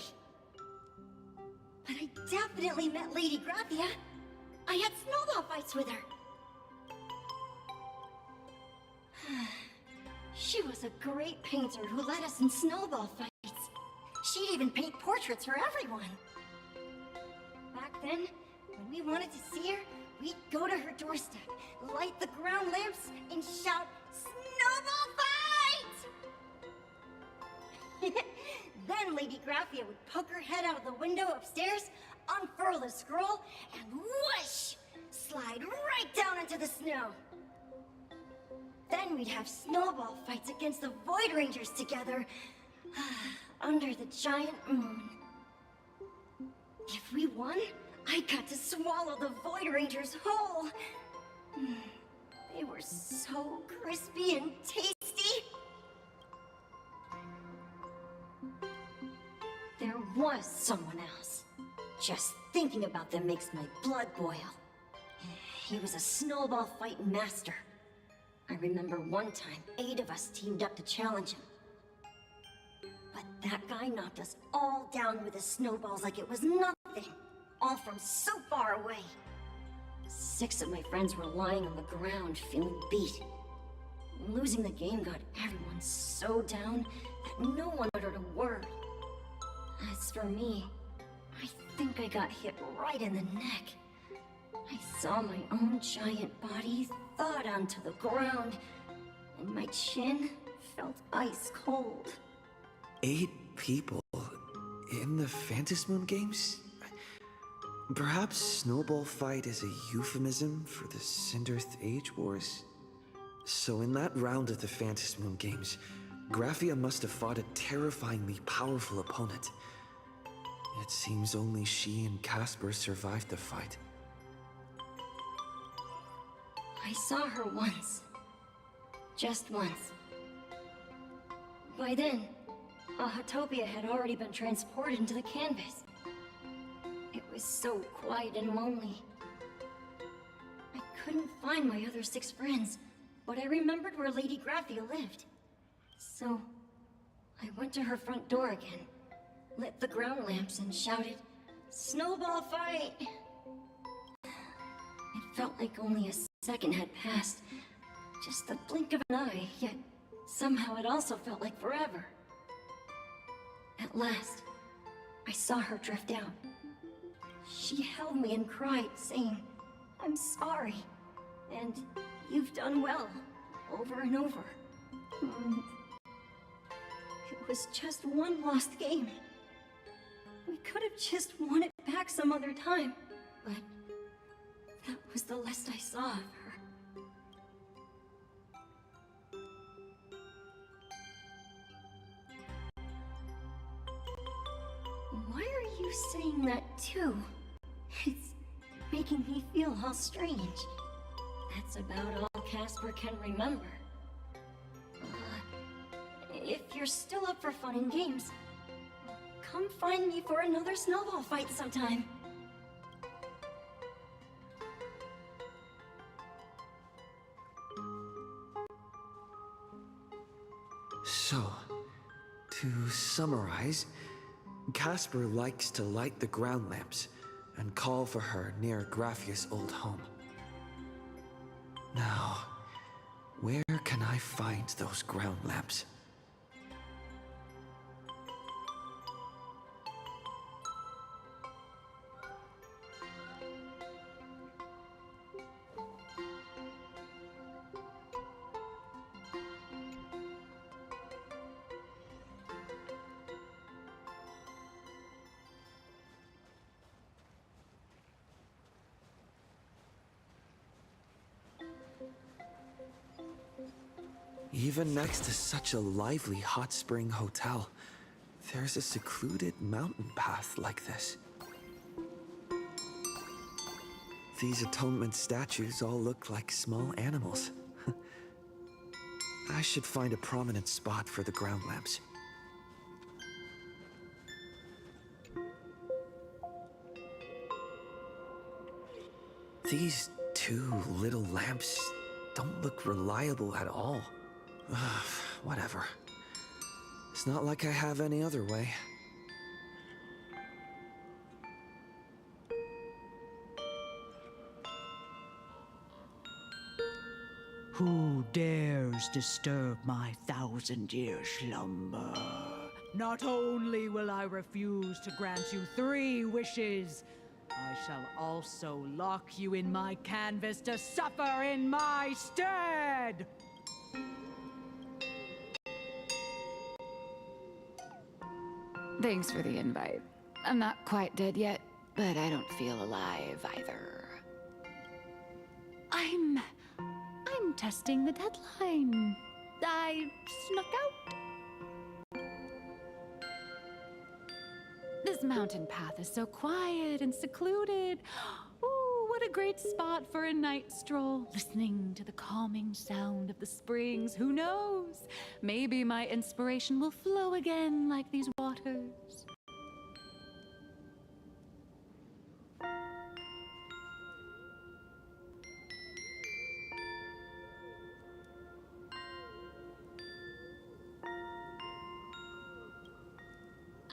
But I definitely met Lady Graphia. I had snowball fights with her. She was a great painter who led us in snowball fights. She'd even paint portraits for everyone. Back then, when we wanted to see her, we'd go to her doorstep, light the ground lamps, and shout, "Snowball fight!" Then Lady Graphia would poke her head out of the window upstairs, unfurl the scroll, and whoosh! Slide right down into the snow. Then we'd have snowball fights against the Void Rangers together, under the giant moon. If we won, I got to swallow the Void Rangers whole. They were so crispy and tasty. There was someone else. Just thinking about them makes my blood boil. He was a snowball fight master. I remember one time, 8 of us teamed up to challenge him. But that guy knocked us all down with his snowballs like it was nothing. All from so far away. 6 of my friends were lying on the ground, feeling beat. Losing the game got everyone so down that no one uttered a word. As for me, I think I got hit right in the neck. I saw my own giant body thud onto the ground, and my chin felt ice cold. 8 people in the Phantasmoon games? Perhaps Snowball Fight is a euphemism for the Cinderth Age Wars? So in that round of the Phantasmoon games, Graphia must have fought a terrifyingly powerful opponent. It seems only she and Casper survived the fight. I saw her once. Just once. By then, Ahatopia had already been transported into the canvas. It was so quiet and lonely. I couldn't find my other 6 friends, but I remembered where Lady Graphia lived. So, I went to her front door again, lit the ground lamps, and shouted, "Snowball fight!" It felt like only a second had passed. Just the blink of an eye, yet somehow it also felt like forever. At last, I saw her drift out. She held me and cried, saying, "I'm sorry, and you've done well," over and over. It was just one lost game. We could have just won it back some other time, but that was the last I saw of her. Why are you saying that too? It's making me feel all strange. That's about all Casper can remember. If you're still up for fun and games, come find me for another snowball fight sometime. So, to summarize, Casper likes to light the ground lamps and call for her near Graphia's old home. Now, where can I find those ground lamps? Even next to such a lively hot spring hotel, there's a secluded mountain path like this. These atonement statues all look like small animals. I should find a prominent spot for the ground lamps. These 2 little lamps don't look reliable at all. Whatever. It's not like I have any other way. Who dares disturb my 1,000-year slumber? Not only will I refuse to grant you 3 wishes, I shall also lock you in my canvas to suffer in my stead! Thanks for the invite. I'm not quite dead yet, but I don't feel alive either. I'm testing the deadline. I snuck out. This mountain path is so quiet and secluded. Ooh, what a great spot for a night stroll. Listening to the calming sound of the springs. Who knows? Maybe my inspiration will flow again like these waters.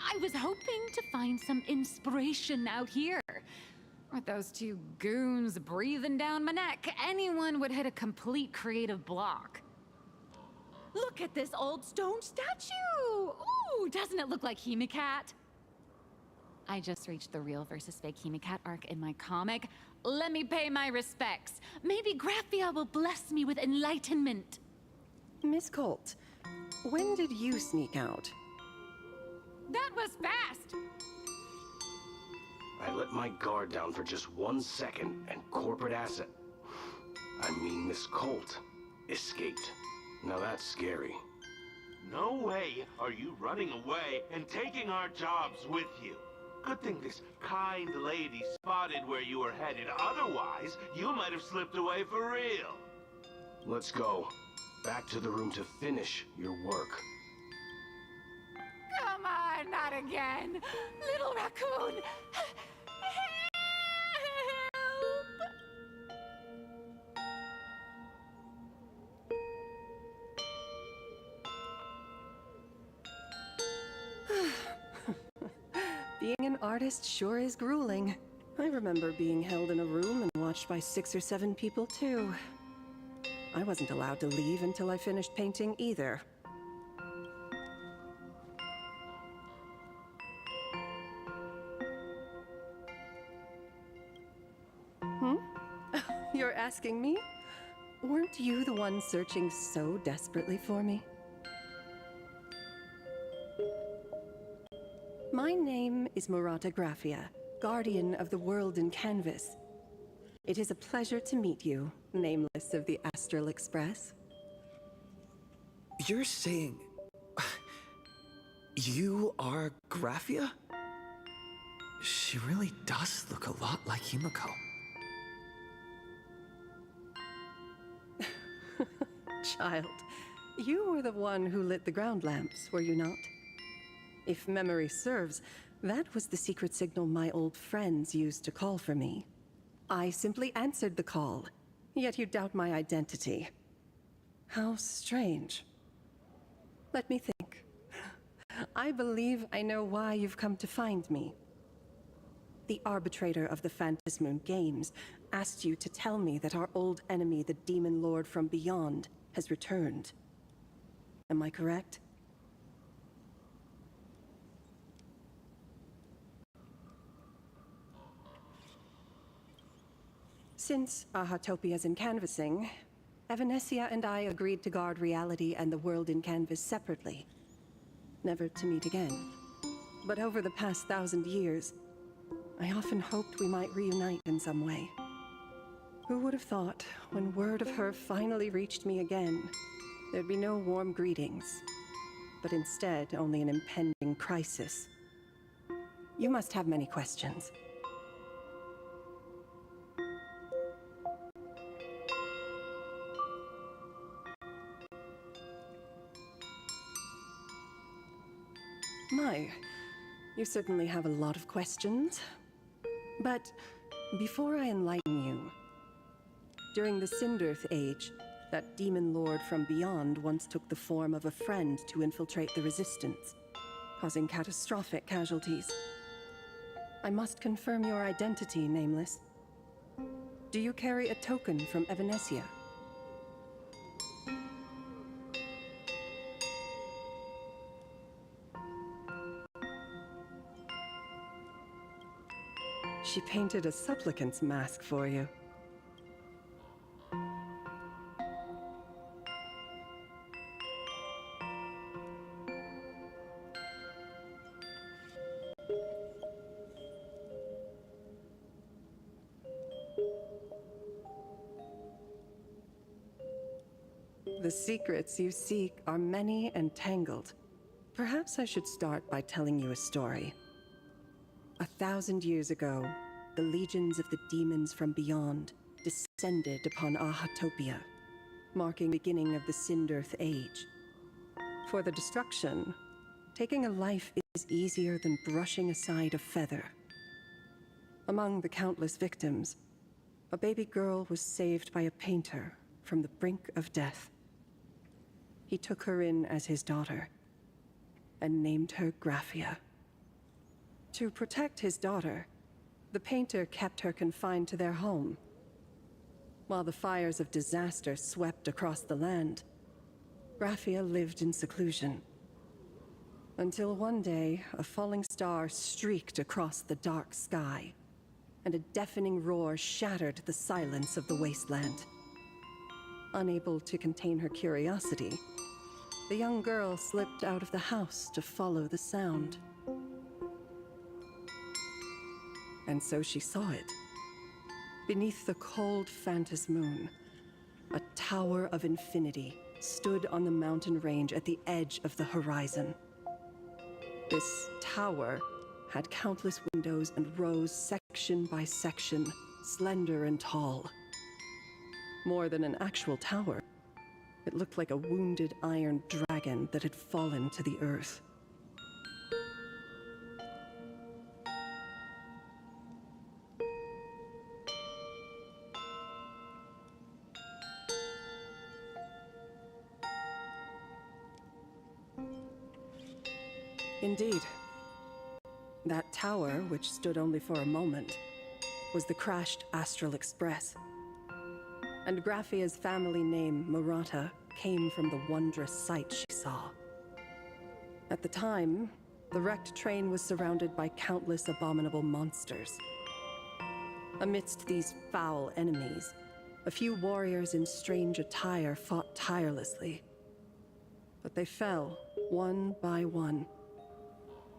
I was hoping to find some inspiration out here. With those 2 goons breathing down my neck, anyone would hit a complete creative block. Look at this old stone statue! Ooh, doesn't it look like Hemicat? I just reached the real versus fake Hemicat arc in my comic. Let me pay my respects. Maybe Graphia will bless me with enlightenment. Miss Colt, when did you sneak out? That was fast! I let my guard down for just 1 second, and corporate asset, I mean Miss Colt, escaped. Now that's scary. No way are you running away and taking our jobs with you. Good thing this kind lady spotted where you were headed. Otherwise, you might have slipped away for real. Let's go. Back to the room to finish your work. Come on, not again! Little raccoon! Being an artist sure is grueling. I remember being held in a room and watched by 6 or 7 people, too. I wasn't allowed to leave until I finished painting either. You're asking me? Weren't you the one searching so desperately for me? My name is Murata Graphia, guardian of the world in canvas. It is a pleasure to meet you, nameless of the Astral Express. You're saying... you are Graphia? She really does look a lot like Himiko. Child, you were the one who lit the ground lamps, were you not? If memory serves, that was the secret signal my old friends used to call for me. I simply answered the call, yet you doubt my identity. How strange. Let me think. I believe I know why you've come to find me. The arbitrator of the Phantasmoon Games asked you to tell me that our old enemy, the Demon Lord from Beyond, has returned. Am I correct? Since Ahatopia's in canvassing, Evanescia and I agreed to guard reality and the world in canvas separately, never to meet again. But over the past 1,000 years, I often hoped we might reunite in some way. Who would have thought, when word of her finally reached me again, there'd be no warm greetings, but instead only an impending crisis. You must have many questions. My, you certainly have a lot of questions. But before I enlighten you, during the Cinderth Age, That demon lord from beyond once took the form of a friend to infiltrate the resistance, causing catastrophic casualties. I must confirm your identity, Nameless. Do you carry a token from Evanesia? She painted a supplicant's mask for you. The secrets you seek are many and tangled. Perhaps I should start by telling you a story. 1,000 years ago, the legions of the demons from beyond descended upon Ahatopia, marking the beginning of the Cinderth Age. For the destruction, taking a life is easier than brushing aside a feather. Among the countless victims, a baby girl was saved by a painter from the brink of death. He took her in as his daughter and named her Graphia. To protect his daughter, the painter kept her confined to their home. While the fires of disaster swept across the land, Graphia lived in seclusion. Until one day, a falling star streaked across the dark sky, and a deafening roar shattered the silence of the wasteland. Unable to contain her curiosity, the young girl slipped out of the house to follow the sound. And so she saw it. Beneath the cold Phantas moon, a tower of infinity stood on the mountain range at the edge of the horizon. This tower had countless windows and rose section by section, slender and tall. More than an actual tower, it looked like a wounded iron dragon that had fallen to the earth. Indeed. That tower, which stood only for a moment, was the crashed Astral Express. And Graphia's family name, Murata, came from the wondrous sight she saw. At the time, the wrecked train was surrounded by countless abominable monsters. Amidst these foul enemies, a few warriors in strange attire fought tirelessly. But they fell, one by one,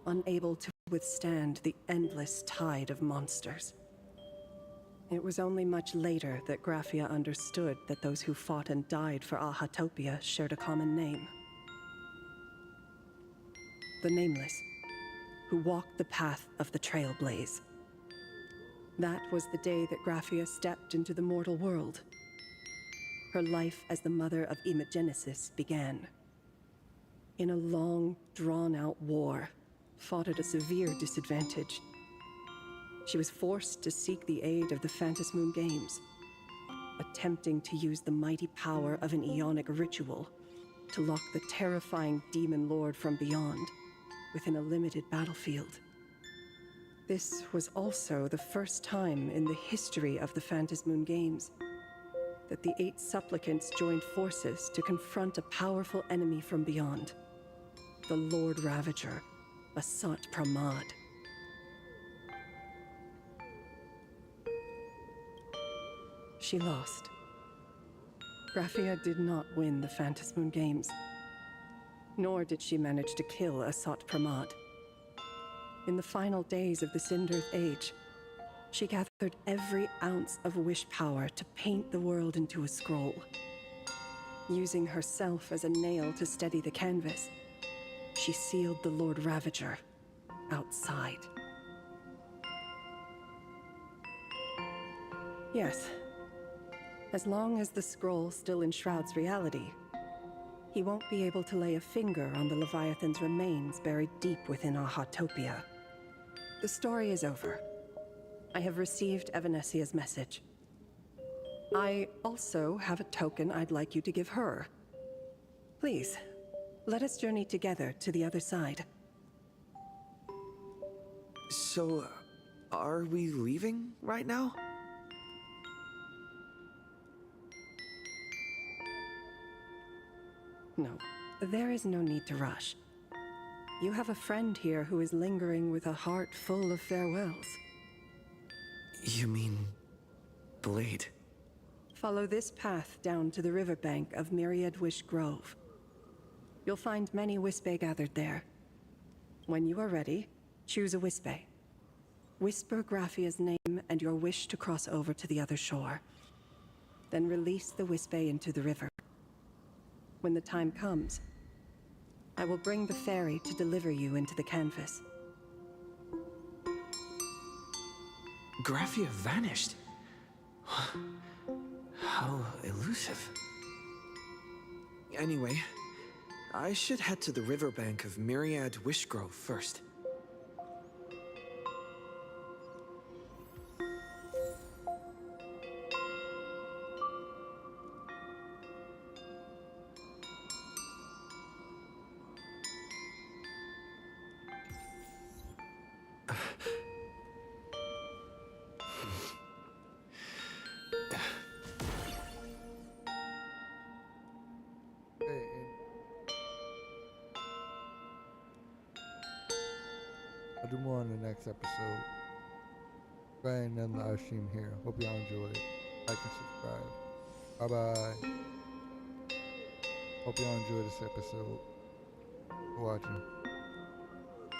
unable to withstand the endless tide of monsters. It was only much later that Graphia understood that those who fought and died for Ahatopia shared a common name. The Nameless, who walked the path of the Trailblaze. That was the day that Graphia stepped into the mortal world. Her life as the mother of Imogenesis began. In a long, drawn-out war, fought at a severe disadvantage. She was forced to seek the aid of the Phantas Moon Games, attempting to use the mighty power of an Aeonic ritual to lock the terrifying demon lord from beyond within a limited battlefield. This was also the first time in the history of the Phantas Moon Games that the 8 supplicants joined forces to confront a powerful enemy from beyond, the Lord Ravager, Asat Pramad. She lost. Graphia did not win the Phantas Moon Games, nor did she manage to kill Asat Pramad. In the final days of the Cinderth Age, she gathered every ounce of wish power to paint the world into a scroll. Using herself as a nail to steady the canvas, she sealed the Lord Ravager outside. Yes. As long as the scroll still enshrouds reality, he won't be able to lay a finger on the Leviathan's remains buried deep within Ahatopia. The story is over. I have received Evanesia's message. I also have a token I'd like you to give her. Please, let us journey together to the other side. So, are we leaving right now? No, there is no need to rush. You have a friend here who is lingering with a heart full of farewells. You mean... Blade? Follow this path down to the riverbank of Myriad Wish Grove. You'll find many Wispe gathered there. When you are ready, choose a Wispe. Whisper Graphia's name and your wish to cross over to the other shore. Then release the Wispe into the river. When the time comes, I will bring the ferry to deliver you into the canvas. Graphia vanished. How elusive. Anyway, I should head to the riverbank of Myriad Wishgrove first. I'll do more on the next episode. Brian and the Ashim here. Hope y'all enjoyed. Like and subscribe. Bye bye. Hope y'all enjoyed this episode. For watching.